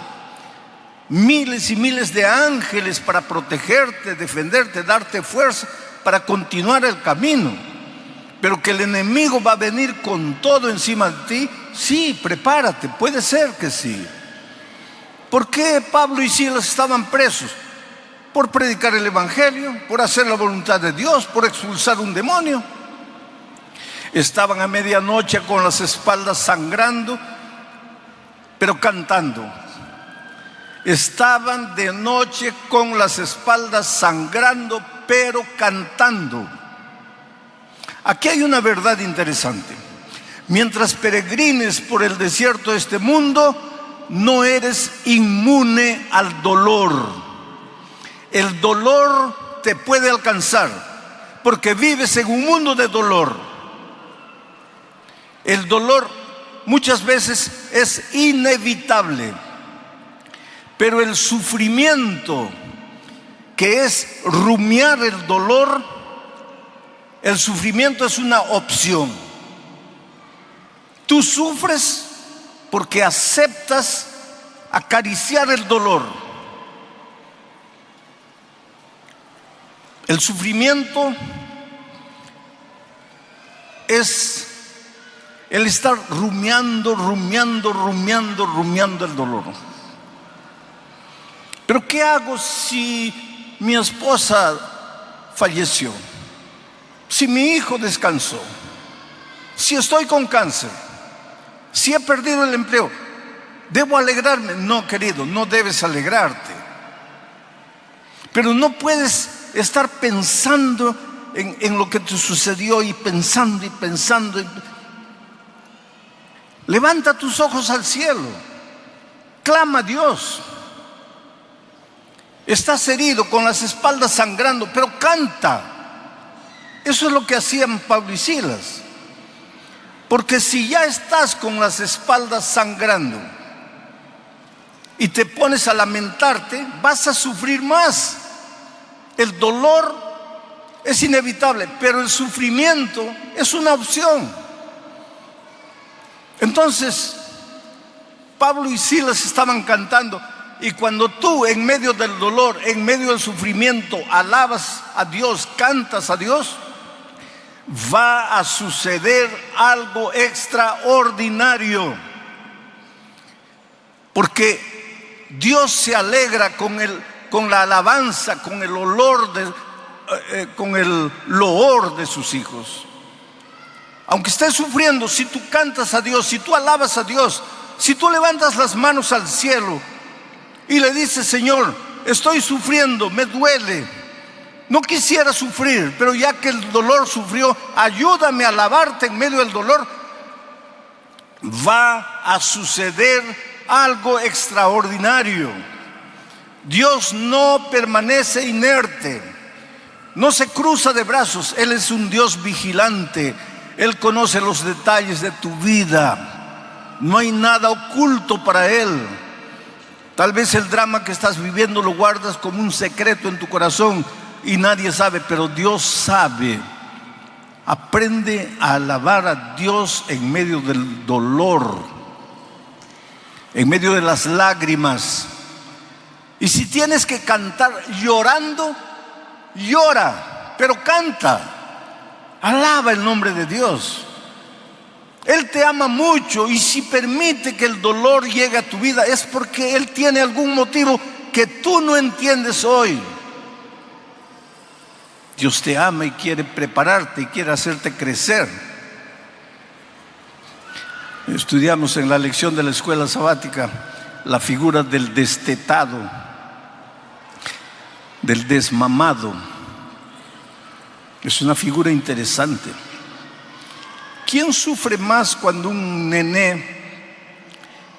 miles y miles de ángeles para protegerte, defenderte, darte fuerza para continuar el camino. Pero que el enemigo va a venir con todo encima de ti, sí, prepárate, puede ser que sí. ¿Por qué Pablo y Silas estaban presos? Por predicar el evangelio, por hacer la voluntad de Dios, por expulsar un demonio. Estaban a medianoche con las espaldas sangrando, pero cantando. Estaban de noche con las espaldas sangrando, pero cantando. Aquí hay una verdad interesante. Mientras peregrines por el desierto de este mundo, no eres inmune al dolor. El dolor te puede alcanzar, porque vives en un mundo de dolor. El dolor muchas veces es inevitable, pero el sufrimiento, que es rumiar el dolor, el sufrimiento es una opción. Tú sufres porque aceptas acariciar el dolor. El sufrimiento es el estar rumiando el dolor. Pero ¿qué hago si mi esposa falleció? Si mi hijo descansó, si estoy con cáncer, Si he perdido el empleo, ¿debo alegrarme? No, querido, no debes alegrarte. Pero no puedes estar pensando en lo que te sucedió y pensando y pensando. Levanta tus ojos al cielo, clama a Dios. Estás herido, con las espaldas sangrando, pero canta. Eso es lo que hacían Pablo y Silas. Porque si ya estás con las espaldas sangrando y te pones a lamentarte, vas a sufrir más. El dolor es inevitable, pero el sufrimiento es una opción. Entonces, Pablo y Silas estaban cantando, y cuando tú en medio del dolor, en medio del sufrimiento, alabas a Dios, cantas a Dios, va a suceder algo extraordinario. Porque Dios se alegra con la alabanza, con el olor con el loor de sus hijos. Aunque estés sufriendo, si tú cantas a Dios, si tú alabas a Dios, si tú levantas las manos al cielo y le dices: Señor, estoy sufriendo, me duele, no quisiera sufrir, pero ya que el dolor sufrió, ayúdame a alabarte en medio del dolor, va a suceder algo extraordinario. Dios no permanece inerte, no se cruza de brazos. Él es un Dios vigilante. Él conoce los detalles de tu vida. No hay nada oculto para Él. Tal vez el drama que estás viviendo lo guardas como un secreto en tu corazón y nadie sabe, pero Dios sabe. Aprende a alabar a Dios en medio del dolor, en medio de las lágrimas. Y si tienes que cantar llorando, llora, pero canta. Alaba el nombre de Dios. Él te ama mucho, y si permite que el dolor llegue a tu vida es porque Él tiene algún motivo que tú no entiendes hoy. Dios te ama y quiere prepararte y quiere hacerte crecer. Estudiamos en la lección de la escuela sabática la figura del destetado, del desmamado. Es una figura interesante. ¿Quién sufre más cuando un nené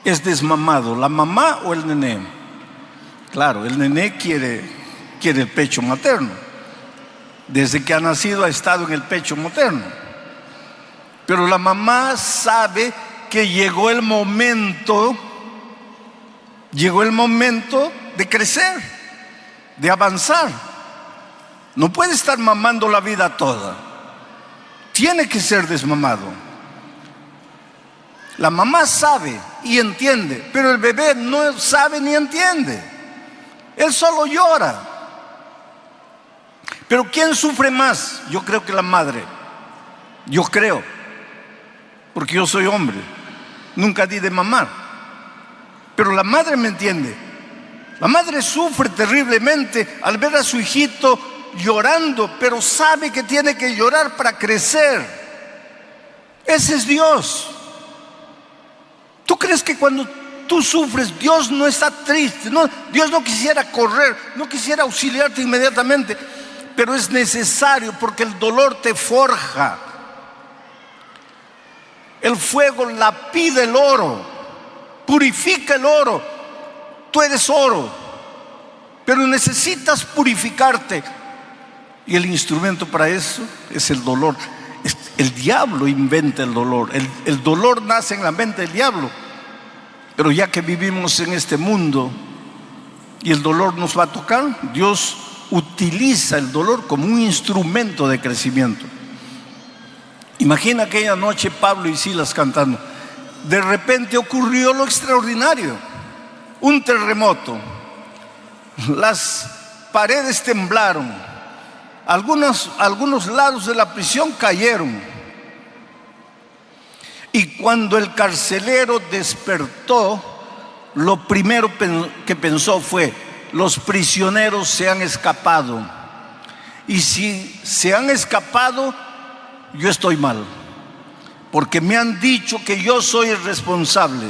es desmamado? ¿La mamá o el nené? Claro, el nené quiere el pecho materno. Desde que ha nacido ha estado en el pecho materno. Pero la mamá sabe que llegó el momento de crecer, de avanzar. No puede estar mamando la vida toda. Tiene que ser desmamado. La mamá sabe y entiende, pero el bebé no sabe ni entiende. Él solo llora. Pero ¿quién sufre más? Yo creo que la madre. Yo creo, porque yo soy hombre. Nunca di de mamar. Pero la madre me entiende. La madre sufre terriblemente al ver a su hijito llorando, pero sabe que tiene que llorar para crecer. Ese es Dios. ¿Tú crees que cuando tú sufres, Dios no está triste? No, Dios no quisiera correr, no quisiera auxiliarte inmediatamente, pero es necesario porque el dolor te forja. El fuego lapida el oro, purifica el oro. Tú eres oro, pero necesitas purificarte. Y el instrumento para eso es el dolor. El diablo inventa el dolor. El dolor nace en la mente del diablo. Pero ya que vivimos en este mundo y el dolor nos va a tocar, Dios utiliza el dolor como un instrumento de crecimiento. Imagina aquella noche Pablo y Silas cantando. De repente ocurrió lo extraordinario. Un terremoto. Las paredes temblaron. Algunos lados de la prisión cayeron. Y cuando el carcelero despertó, lo primero que pensó fue: los prisioneros se han escapado. Y si se han escapado, yo estoy mal. porque me han dicho que yo soy el responsable.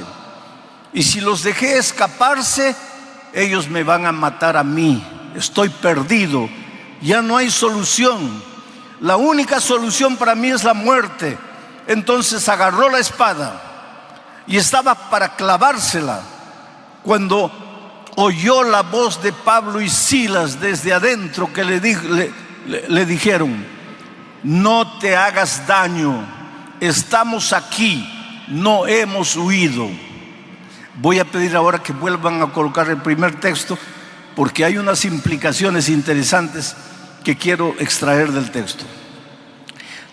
Y si los dejé escaparse, ellos me van a matar a mí. Estoy perdido, ya no hay solución. La única solución para mí es la muerte. Entonces agarró la espada y estaba para clavársela, cuando oyó la voz de Pablo y Silas desde adentro, que le dijeron: no te hagas daño, estamos aquí, no hemos huido. Voy a pedir ahora que vuelvan a colocar el primer texto, porque hay unas implicaciones interesantes que quiero extraer del texto.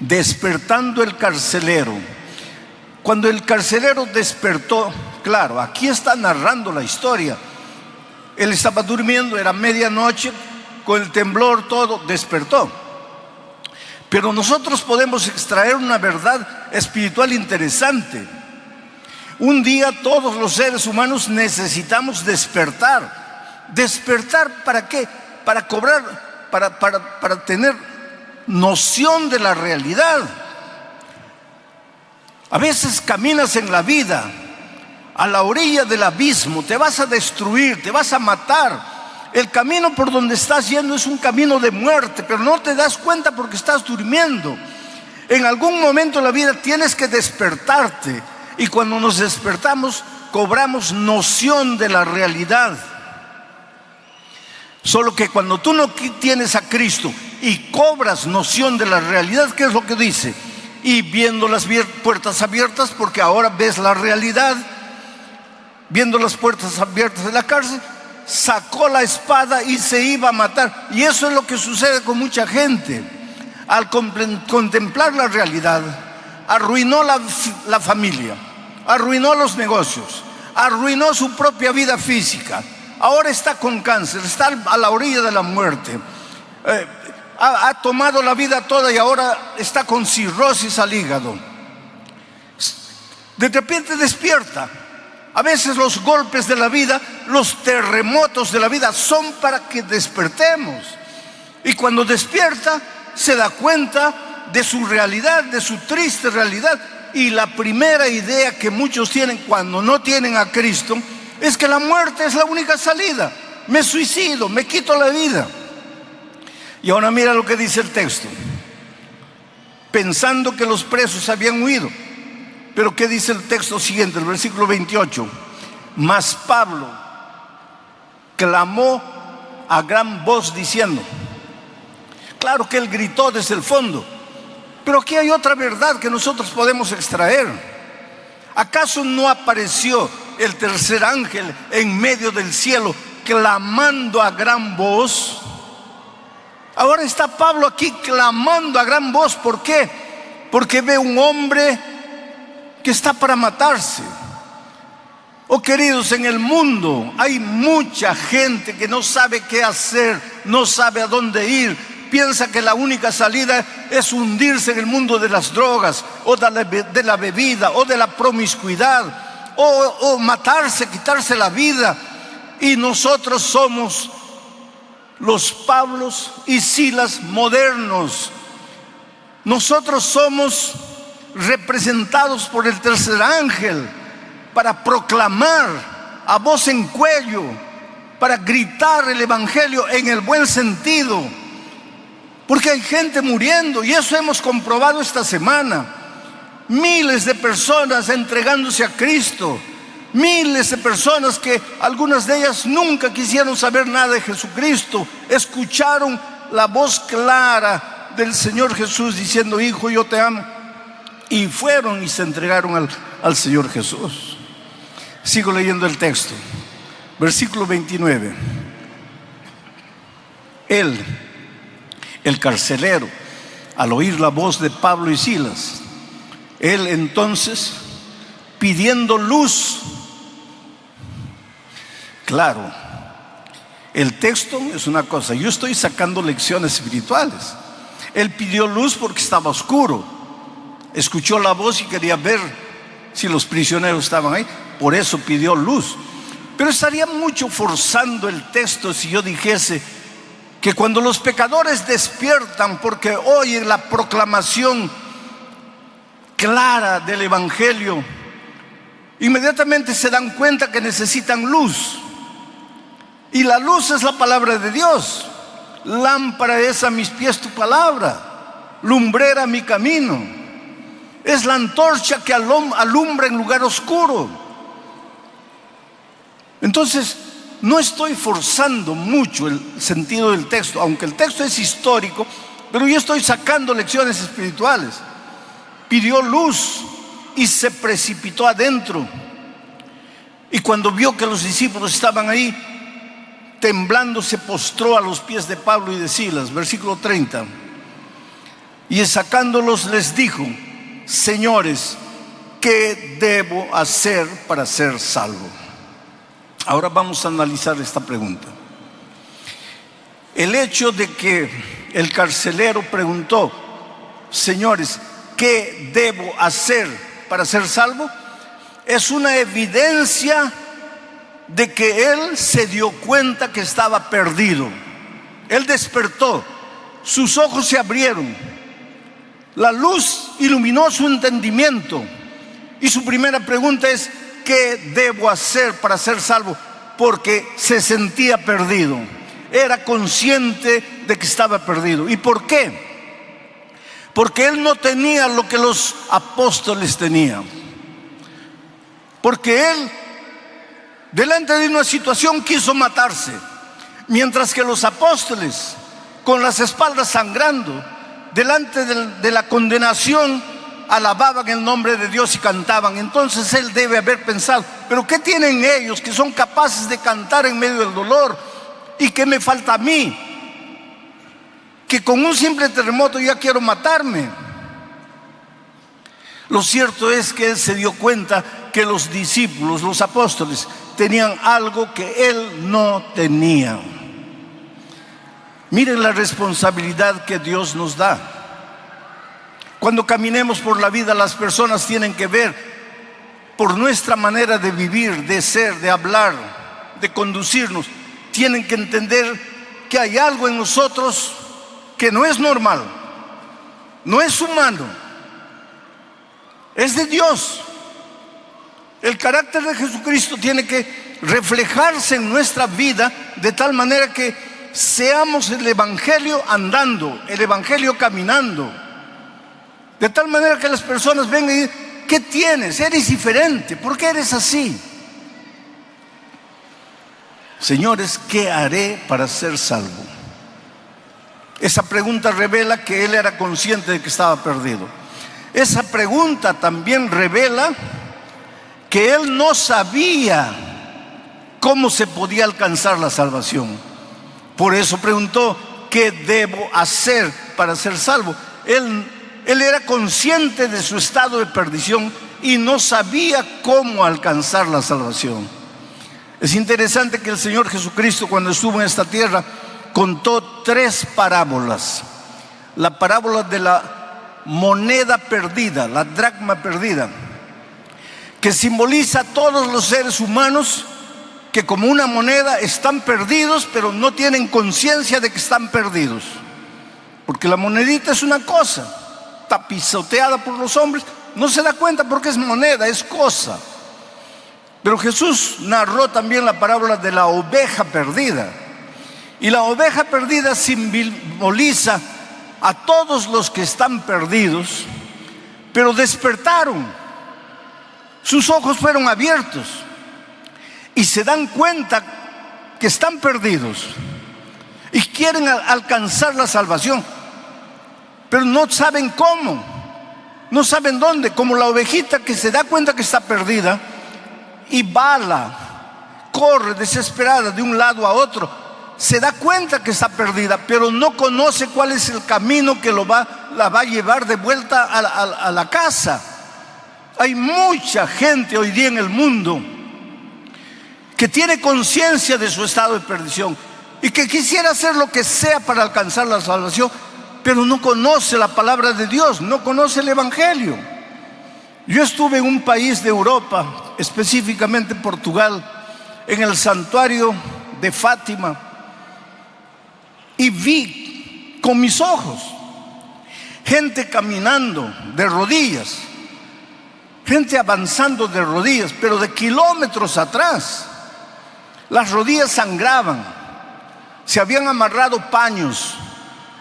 Despertando el carcelero. Cuando el carcelero despertó, claro, aquí está narrando la historia. Él estaba durmiendo, era medianoche, con el temblor, todo, despertó. Pero nosotros podemos extraer una verdad espiritual interesante. Un día todos los seres humanos necesitamos despertar. ¿Despertar para qué? Para cobrar, para tener noción de la realidad. A veces caminas en la vida a la orilla del abismo, te vas a destruir, te vas a matar. El camino por donde estás yendo es un camino de muerte, pero no te das cuenta porque estás durmiendo. En algún momento de la vida tienes que despertarte, y cuando nos despertamos cobramos noción de la realidad. Solo que cuando tú no tienes a Cristo y cobras noción de la realidad, ¿qué es lo que dice? Y viendo las puertas abiertas, porque ahora ves la realidad, viendo las puertas abiertas de la cárcel, sacó la espada y se iba a matar. Y eso es lo que sucede con mucha gente. Al contemplar la realidad, arruinó la familia, arruinó los negocios, arruinó su propia vida física. Ahora está con cáncer, está a la orilla de la muerte. Ha tomado la vida toda y ahora está con cirrosis al hígado. De repente despierta. A veces los golpes de la vida, los terremotos de la vida son para que despertemos. Y cuando despierta, se da cuenta de su realidad, de su triste realidad. Y la primera idea que muchos tienen cuando no tienen a Cristo es que la muerte es la única salida. Me suicido, me quito la vida. Y ahora mira lo que dice el texto. Pensando que los presos habían huido. Pero ¿qué dice el texto siguiente, el versículo 28? Mas Pablo clamó a gran voz diciendo. Claro que él gritó desde el fondo, pero aquí hay otra verdad que nosotros podemos extraer. ¿Acaso no apareció el tercer ángel en medio del cielo clamando a gran voz? Ahora está Pablo aquí clamando a gran voz. ¿Por qué? Porque ve un hombre que está para matarse. Oh queridos, en el mundo hay mucha gente que no sabe qué hacer, no sabe a dónde ir, piensa que la única salida es hundirse en el mundo de las drogas, o de la bebida, o de la promiscuidad, o matarse, quitarse la vida. Y nosotros somos los Pablos y Silas modernos. Nosotros somos representados por el tercer ángel para proclamar a voz en cuello, para gritar el evangelio en el buen sentido, porque hay gente muriendo, y eso hemos comprobado esta semana. Miles de personas entregándose a Cristo, miles de personas que algunas de ellas nunca quisieron saber nada de Jesucristo, escucharon la voz clara del Señor Jesús diciendo: hijo, yo te amo, y fueron y se entregaron al Señor Jesús. Sigo leyendo el texto, versículo 29. Él, el carcelero, al oír la voz de Pablo y Silas, él entonces, pidiendo luz. Claro, el texto es una cosa, yo estoy sacando lecciones espirituales. Él pidió luz porque estaba oscuro, escuchó la voz y quería ver si los prisioneros estaban ahí, por eso pidió luz. Pero estaría mucho forzando el texto si yo dijese que cuando los pecadores despiertan porque oyen la proclamación clara del Evangelio, inmediatamente se dan cuenta que necesitan luz. Y la luz es la palabra de Dios. Lámpara es a mis pies tu palabra, lumbrera mi camino. Es la antorcha que alumbra en lugar oscuro. Entonces, no estoy forzando mucho el sentido del texto, aunque el texto es histórico, pero yo estoy sacando lecciones espirituales. Pidió luz y se precipitó adentro. Y cuando vio que los discípulos estaban ahí, temblando, se postró a los pies de Pablo y de Silas. Versículo 30. Y sacándolos les dijo: señores, ¿qué debo hacer para ser salvo? Ahora vamos a analizar esta pregunta. El hecho de que el carcelero preguntó: señores, ¿qué debo hacer para ser salvo?, es una evidencia de que él se dio cuenta que estaba perdido. Él despertó, sus ojos se abrieron, la luz iluminó su entendimiento, y su primera pregunta es: ¿qué debo hacer para ser salvo? Porque se sentía perdido, era consciente de que estaba perdido. ¿Y por qué? Porque él no tenía lo que los apóstoles tenían. Porque él, delante de una situación, quiso matarse, mientras que los apóstoles, con las espaldas sangrando, delante de la condenación, alababan el nombre de Dios y cantaban. Entonces él debe haber pensado: ¿pero qué tienen ellos que son capaces de cantar en medio del dolor? ¿Y qué me falta a mí? Que con un simple terremoto ya quiero matarme. Lo cierto es que él se dio cuenta que los discípulos, los apóstoles, tenían algo que él no tenía. Miren la responsabilidad que Dios nos da. Cuando caminemos por la vida, las personas tienen que ver por nuestra manera de vivir, de ser, de hablar, de conducirnos. Tienen que entender que hay algo en nosotros que no es normal, no es humano, es de Dios. El carácter de Jesucristo tiene que reflejarse en nuestra vida de tal manera que seamos el Evangelio andando, el Evangelio caminando. De tal manera que las personas vengan y digan: ¿qué tienes? Eres diferente. ¿Por qué eres así? Señores, ¿qué haré para ser salvo? Esa pregunta revela que él era consciente de que estaba perdido. Esa pregunta también revela que él no sabía cómo se podía alcanzar la salvación. Por eso preguntó: ¿qué debo hacer para ser salvo? Él era consciente de su estado de perdición y no sabía cómo alcanzar la salvación. Es interesante que el Señor Jesucristo, cuando estuvo en esta tierra, contó 3 parábolas. La parábola de la moneda perdida, la dracma perdida, que simboliza a todos los seres humanos que como una moneda están perdidos, pero no tienen conciencia de que están perdidos. Porque la monedita es una cosa, está pisoteada por los hombres, no se da cuenta porque es moneda, es cosa. Pero Jesús narró también la parábola de la oveja perdida. Y la oveja perdida simboliza a todos los que están perdidos, pero despertaron. Sus ojos fueron abiertos y se dan cuenta que están perdidos y quieren alcanzar la salvación, pero no saben cómo, no saben dónde. Como la ovejita que se da cuenta que está perdida y bala, corre desesperada de un lado a otro, se da cuenta que está perdida, pero no conoce cuál es el camino que la va a llevar de vuelta a la casa. Hay mucha gente hoy día en el mundo que tiene conciencia de su estado de perdición y que quisiera hacer lo que sea para alcanzar la salvación, pero no conoce la palabra de Dios, no conoce el Evangelio. Yo estuve en un país de Europa, específicamente Portugal, en el santuario de Fátima, y vi con mis ojos gente caminando de rodillas, gente avanzando de rodillas, pero de kilómetros atrás. Las rodillas sangraban, se habían amarrado paños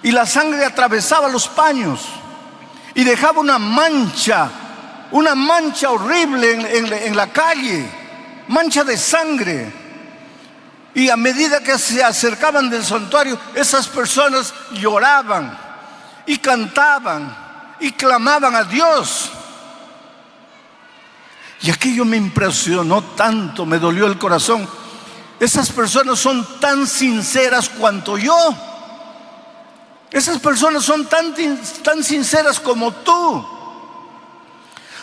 y la sangre atravesaba los paños y dejaba una mancha horrible en la calle, mancha de sangre. Y a medida que se acercaban del santuario, esas personas lloraban y cantaban y clamaban a Dios. Y aquello me impresionó tanto, me dolió el corazón. Esas personas son tan sinceras cuanto yo. Esas personas son tan sinceras como tú.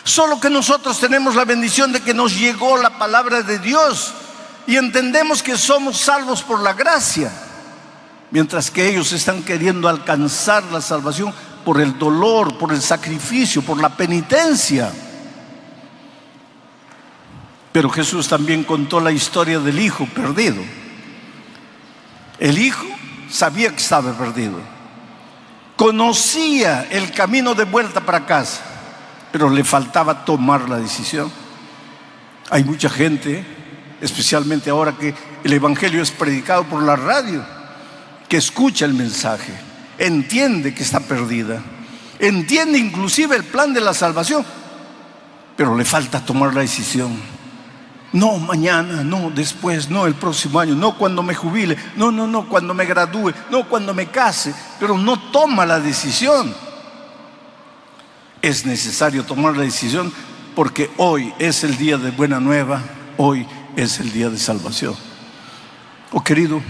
Solo que nosotros tenemos la bendición de que nos llegó la palabra de Dios y entendemos que somos salvos por la gracia, mientras que ellos están queriendo alcanzar la salvación por el dolor, por el sacrificio, por la penitencia. Pero Jesús también contó la historia del hijo perdido. El hijo sabía que estaba perdido, conocía el camino de vuelta para casa, pero le faltaba tomar la decisión. Hay mucha gente, especialmente ahora que el evangelio es predicado por la radio, que escucha el mensaje, entiende que está perdida, entiende inclusive el plan de la salvación, pero le falta tomar la decisión. No mañana, no después, no el próximo año, no cuando me jubile, no cuando me gradúe, no cuando me case, pero no toma la decisión. Es necesario tomar la decisión porque hoy es el día de buena nueva, hoy es el día de salvación. Oh querido,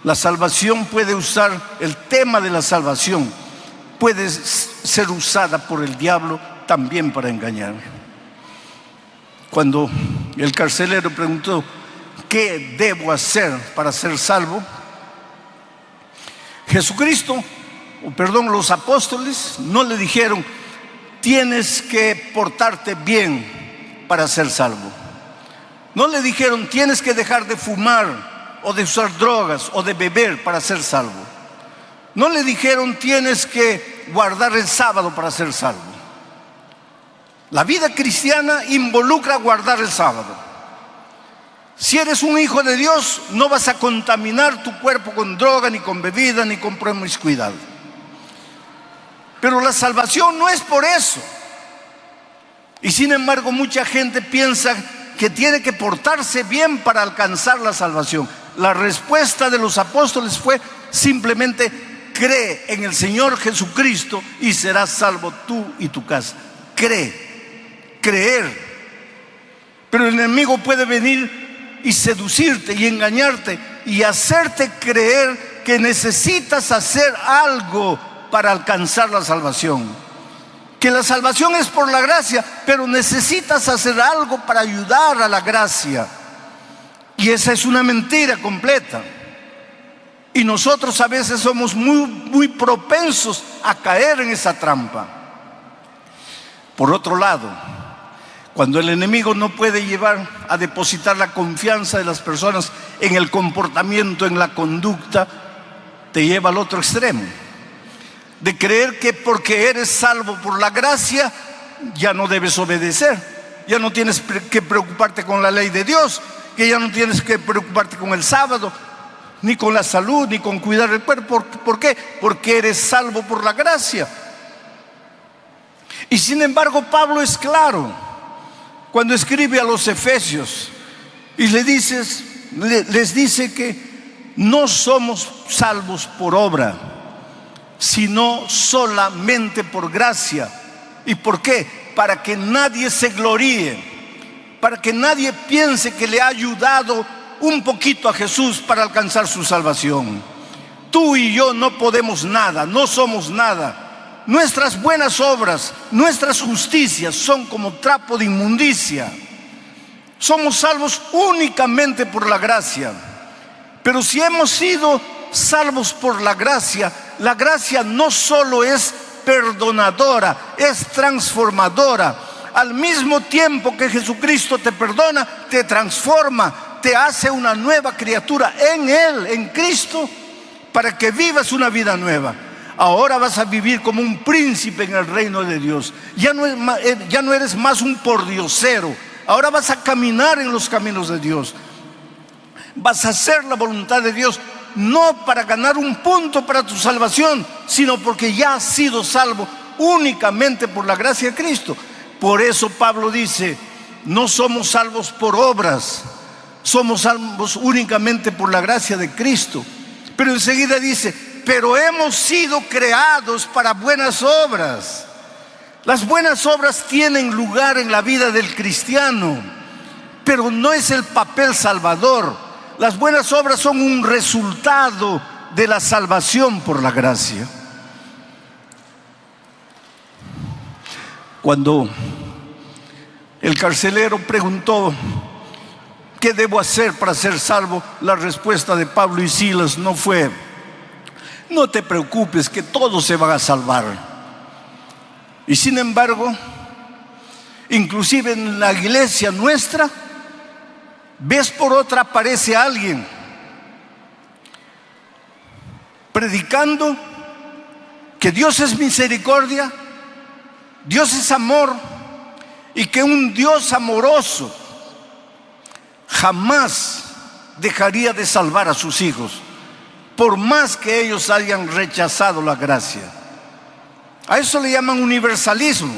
la salvación puede usar, el tema de la salvación puede ser usada por el diablo también para engañarme. Cuando el carcelero preguntó, ¿qué debo hacer para ser salvo? Los apóstoles no le dijeron, tienes que portarte bien para ser salvo. No le dijeron, tienes que dejar de fumar o de usar drogas o de beber para ser salvo. No le dijeron, tienes que guardar el sábado para ser salvo. La vida cristiana involucra guardar el sábado. Si eres un hijo de Dios, no vas a contaminar tu cuerpo con droga, ni con bebida, ni con promiscuidad. Pero la salvación no es por eso. Y sin embargo, mucha gente piensa que tiene que portarse bien para alcanzar la salvación. La respuesta de los apóstoles fue simplemente: cree en el Señor Jesucristo y serás salvo tú y tu casa. Creer. Pero el enemigo puede venir y seducirte y engañarte y hacerte creer que necesitas hacer algo para alcanzar la salvación. Que la salvación es por la gracia, pero necesitas hacer algo para ayudar a la gracia. Y esa es una mentira completa. Y nosotros a veces somos muy propensos a caer en esa trampa. Por otro lado, cuando el enemigo no puede llevar a depositar la confianza de las personas en el comportamiento, en la conducta, te lleva al otro extremo, de creer que porque eres salvo por la gracia, ya no debes obedecer, ya no tienes que preocuparte con la ley de Dios, que ya no tienes que preocuparte con el sábado, ni con la salud, ni con cuidar el cuerpo. ¿Por qué? Porque eres salvo por la gracia. Y sin embargo, Pablo es claro cuando escribe a los Efesios y les dice que no somos salvos por obra, sino solamente por gracia. ¿Y por qué? Para que nadie se gloríe, para que nadie piense que le ha ayudado un poquito a Jesús para alcanzar su salvación. Tú y yo no podemos nada, no somos nada. Nuestras buenas obras, nuestras justicias son como trapo de inmundicia. Somos salvos únicamente por la gracia. Pero si hemos sido salvos por la gracia no solo es perdonadora, es transformadora. Al mismo tiempo que Jesucristo te perdona, te transforma, te hace una nueva criatura en Él, en Cristo, para que vivas una vida nueva. Ahora vas a vivir como un príncipe en el reino de Dios. Ya no eres más un pordiosero. Ahora vas a caminar en los caminos de Dios. Vas a hacer la voluntad de Dios, no para ganar un punto para tu salvación, sino porque ya has sido salvo únicamente por la gracia de Cristo. Por eso Pablo dice, no somos salvos por obras, somos salvos únicamente por la gracia de Cristo. Pero enseguida dice, pero hemos sido creados para buenas obras. Las buenas obras tienen lugar en la vida del cristiano, pero no es el papel salvador. Las buenas obras son un resultado de la salvación por la gracia. Cuando el carcelero preguntó, ¿qué debo hacer para ser salvo?, la respuesta de Pablo y Silas no fue, no te preocupes, que todos se van a salvar. Y sin embargo, inclusive en la iglesia nuestra, vez por otra aparece alguien predicando que Dios es misericordia, Dios es amor, y que un Dios amoroso jamás dejaría de salvar a sus hijos, por más que ellos hayan rechazado la gracia. A eso le llaman universalismo.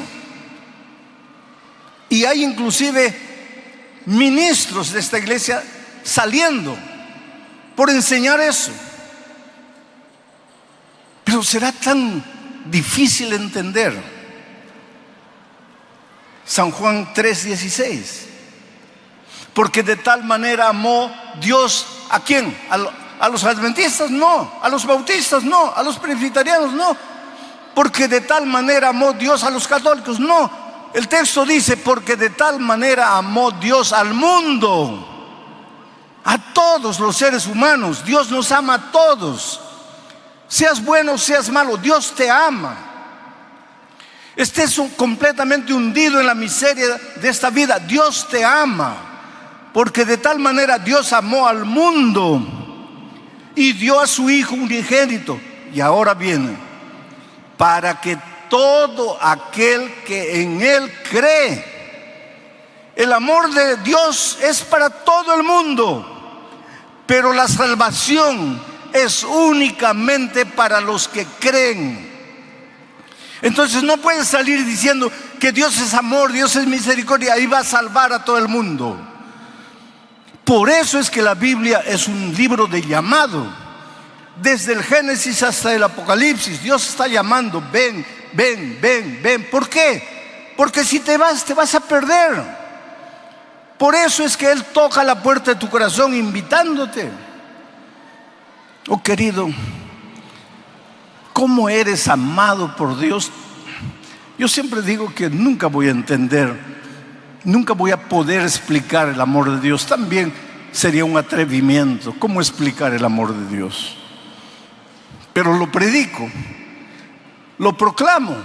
Y hay inclusive ministros de esta iglesia saliendo por enseñar eso. Pero será tan difícil entender San Juan 3:16, porque de tal manera amó Dios ¿a quién? A los adventistas no, a los bautistas no, a los presbiterianos no, porque de tal manera amó Dios a los católicos no. El texto dice, porque de tal manera amó Dios al mundo, a todos los seres humanos. Dios nos ama a todos, seas bueno, seas malo, Dios te ama. Estés completamente hundido en la miseria de esta vida, Dios te ama, porque de tal manera Dios amó al mundo y dio a su Hijo unigénito. Y ahora viene, para que todo aquel que en Él cree. El amor de Dios es para todo el mundo, pero la salvación es únicamente para los que creen. Entonces no puedes salir diciendo que Dios es amor, Dios es misericordia, y va a salvar a todo el mundo. Por eso es que la Biblia es un libro de llamado. Desde el Génesis hasta el Apocalipsis, Dios está llamando, ven, ven, ven, ven. ¿Por qué? Porque si te vas a perder. Por eso es que Él toca la puerta de tu corazón invitándote. Oh querido, ¿cómo eres amado por Dios? Yo siempre digo que nunca voy a entender, nunca voy a poder explicar el amor de Dios. También sería un atrevimiento. ¿Cómo explicar el amor de Dios? Pero lo predico, lo proclamo,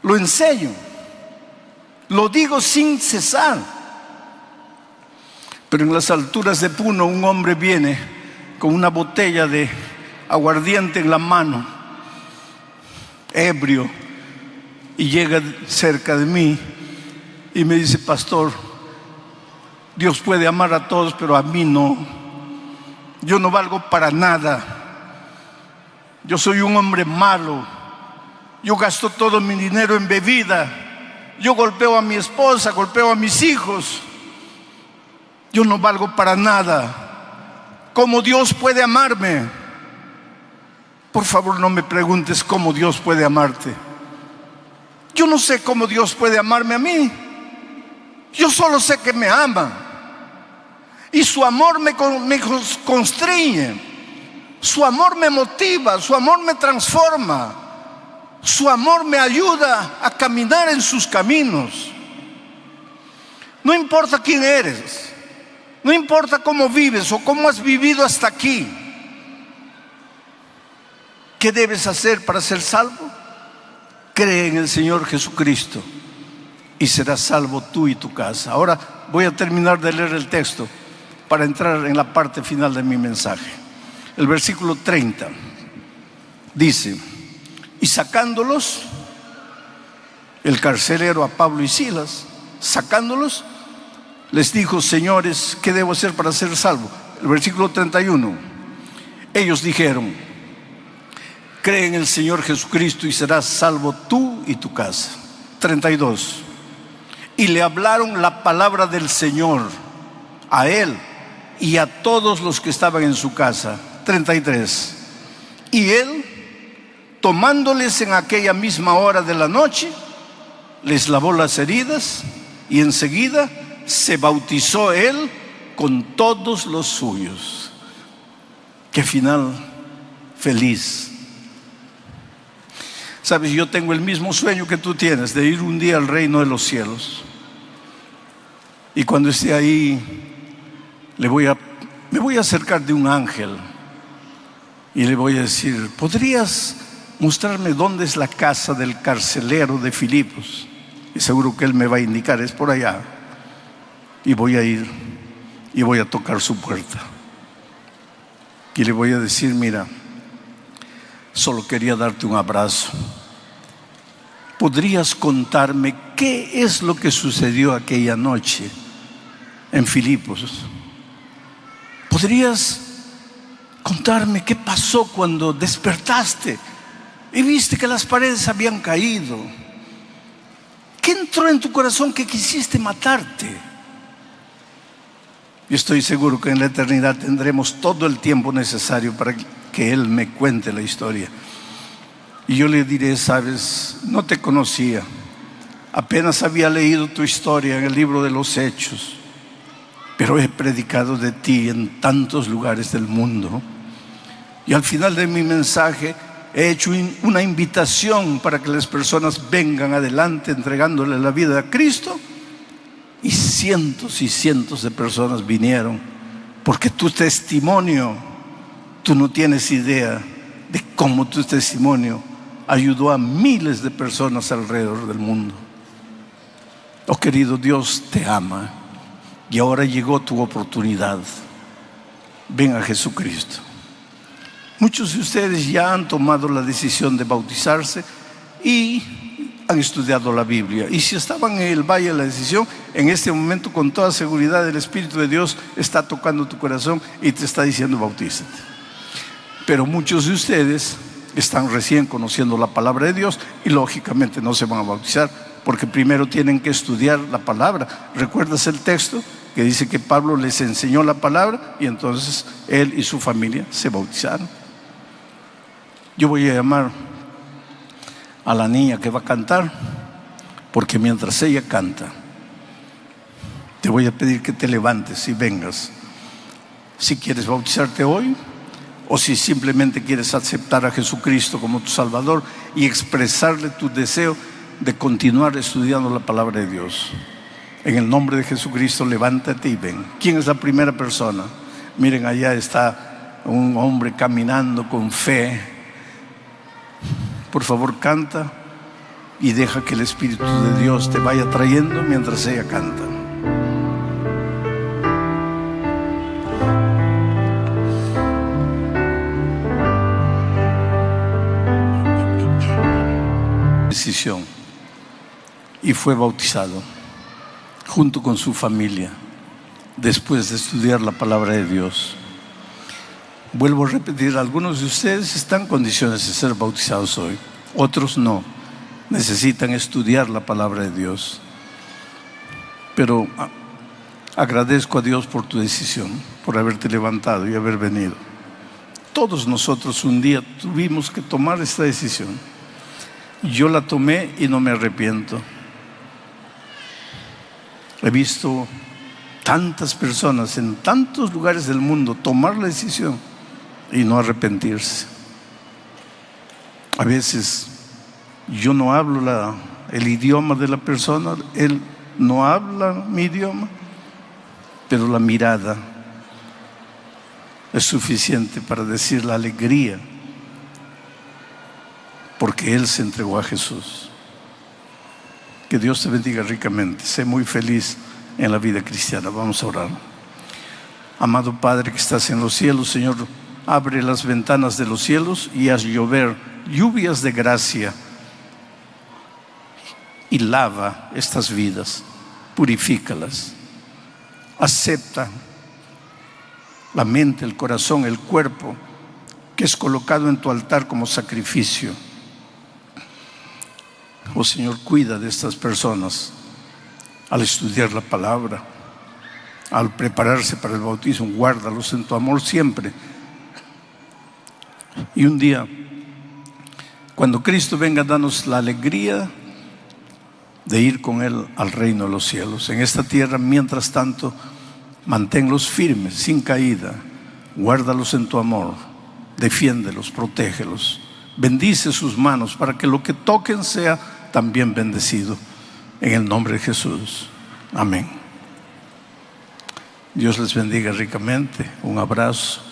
lo enseño, lo digo sin cesar. Pero en las alturas de Puno un hombre viene con una botella de aguardiente en la mano, ebrio, y llega cerca de mí y me dice, pastor, Dios puede amar a todos, pero a mí no. Yo no valgo para nada. Yo soy un hombre malo. Yo gasto todo mi dinero en bebida. Yo golpeo a mi esposa, golpeo a mis hijos. Yo no valgo para nada. ¿Cómo Dios puede amarme? Por favor, no me preguntes cómo Dios puede amarte. Yo no sé cómo Dios puede amarme a mí. Yo solo sé que me ama. Y su amor me constriñe. Su amor me motiva, su amor me transforma, su amor me ayuda a caminar en sus caminos. No importa quién eres, no importa cómo vives o cómo has vivido hasta aquí. ¿Qué debes hacer para ser salvo? Cree en el Señor Jesucristo y serás salvo tú y tu casa. Ahora voy a terminar de leer el texto para entrar en la parte final de mi mensaje. El versículo 30 dice, y sacándolos, el carcelero a Pablo y Silas, sacándolos, les dijo: señores, ¿qué debo hacer para ser salvo? El versículo 31, ellos dijeron: cree en el Señor Jesucristo y serás salvo tú y tu casa. 32, y le hablaron la palabra del Señor a él y a todos los que estaban en su casa. 33, y él, tomándoles en aquella misma hora de la noche, les lavó las heridas y enseguida se bautizó él con todos los suyos. Qué final feliz. Sabes, yo tengo el mismo sueño que tú tienes, de ir un día al reino de los cielos. Y cuando esté ahí, me voy a acercar de un ángel y le voy a decir: ¿podrías mostrarme dónde es la casa del carcelero de Filipos? Y seguro que él me va a indicar: es por allá. Y voy a ir y voy a tocar su puerta y le voy a decir: mira, solo quería darte un abrazo. ¿Podrías contarme qué es lo que sucedió aquella noche en Filipos? ¿Podrías contarme qué pasó cuando despertaste y viste que las paredes habían caído? ¿Qué entró en tu corazón que quisiste matarte? Yo estoy seguro que en la eternidad tendremos todo el tiempo necesario para que Él me cuente la historia. Y yo le diré: sabes, no te conocía, apenas había leído tu historia en el libro de los Hechos, pero he predicado de ti en tantos lugares del mundo. Y al final de mi mensaje he hecho una invitación para que las personas vengan adelante entregándole la vida a Cristo. Y cientos de personas vinieron, porque tu testimonio, tú no tienes idea de cómo tu testimonio ayudó a miles de personas alrededor del mundo. Oh querido, Dios te ama y ahora llegó tu oportunidad. Ven a Jesucristo. Muchos de ustedes ya han tomado la decisión de bautizarse y han estudiado la Biblia. Y si estaban en el valle de la decisión, en este momento con toda seguridad el Espíritu de Dios está tocando tu corazón y te está diciendo: bautízate. Pero muchos de ustedes están recién conociendo la palabra de Dios y lógicamente no se van a bautizar, porque primero tienen que estudiar la palabra. ¿Recuerdas el texto que dice que Pablo les enseñó la palabra y entonces él y su familia se bautizaron? Yo voy a llamar a la niña que va a cantar, porque mientras ella canta, te voy a pedir que te levantes y vengas. Si quieres bautizarte hoy, o si simplemente quieres aceptar a Jesucristo como tu Salvador y expresarle tu deseo de continuar estudiando la palabra de Dios. En el nombre de Jesucristo, levántate y ven. ¿Quién es la primera persona? Miren, allá está un hombre caminando con fe. Por favor, canta y deja que el Espíritu de Dios te vaya trayendo mientras ella canta. Decisión. Y fue bautizado junto con su familia después de estudiar la palabra de Dios. Vuelvo a repetir, algunos de ustedes están en condiciones de ser bautizados hoy, otros no, necesitan estudiar la palabra de Dios. Pero agradezco a Dios por tu decisión, por haberte levantado y haber venido. Todos nosotros un día tuvimos que tomar esta decisión. Yo la tomé y no me arrepiento. He visto tantas personas en tantos lugares del mundo tomar la decisión y no arrepentirse. A veces yo no hablo el idioma de la persona, él no habla mi idioma, pero la mirada es suficiente para decir la alegría, porque él se entregó a Jesús. Que Dios te bendiga ricamente. Sé muy feliz en la vida cristiana. Vamos a orar. Amado Padre que estás en los cielos, Señor, abre las ventanas de los cielos y haz llover lluvias de gracia y lava estas vidas, purifícalas. Acepta la mente, el corazón, el cuerpo que es colocado en tu altar como sacrificio. Oh Señor, cuida de estas personas al estudiar la palabra, al prepararse para el bautismo. Guárdalos en tu amor siempre. Y un día, cuando Cristo venga, danos la alegría de ir con Él al reino de los cielos. En esta tierra, mientras tanto, manténlos firmes, sin caída. Guárdalos en tu amor, defiéndelos, protégelos. Bendice sus manos para que lo que toquen sea también bendecido. En el nombre de Jesús. Amén. Dios les bendiga ricamente. Un abrazo.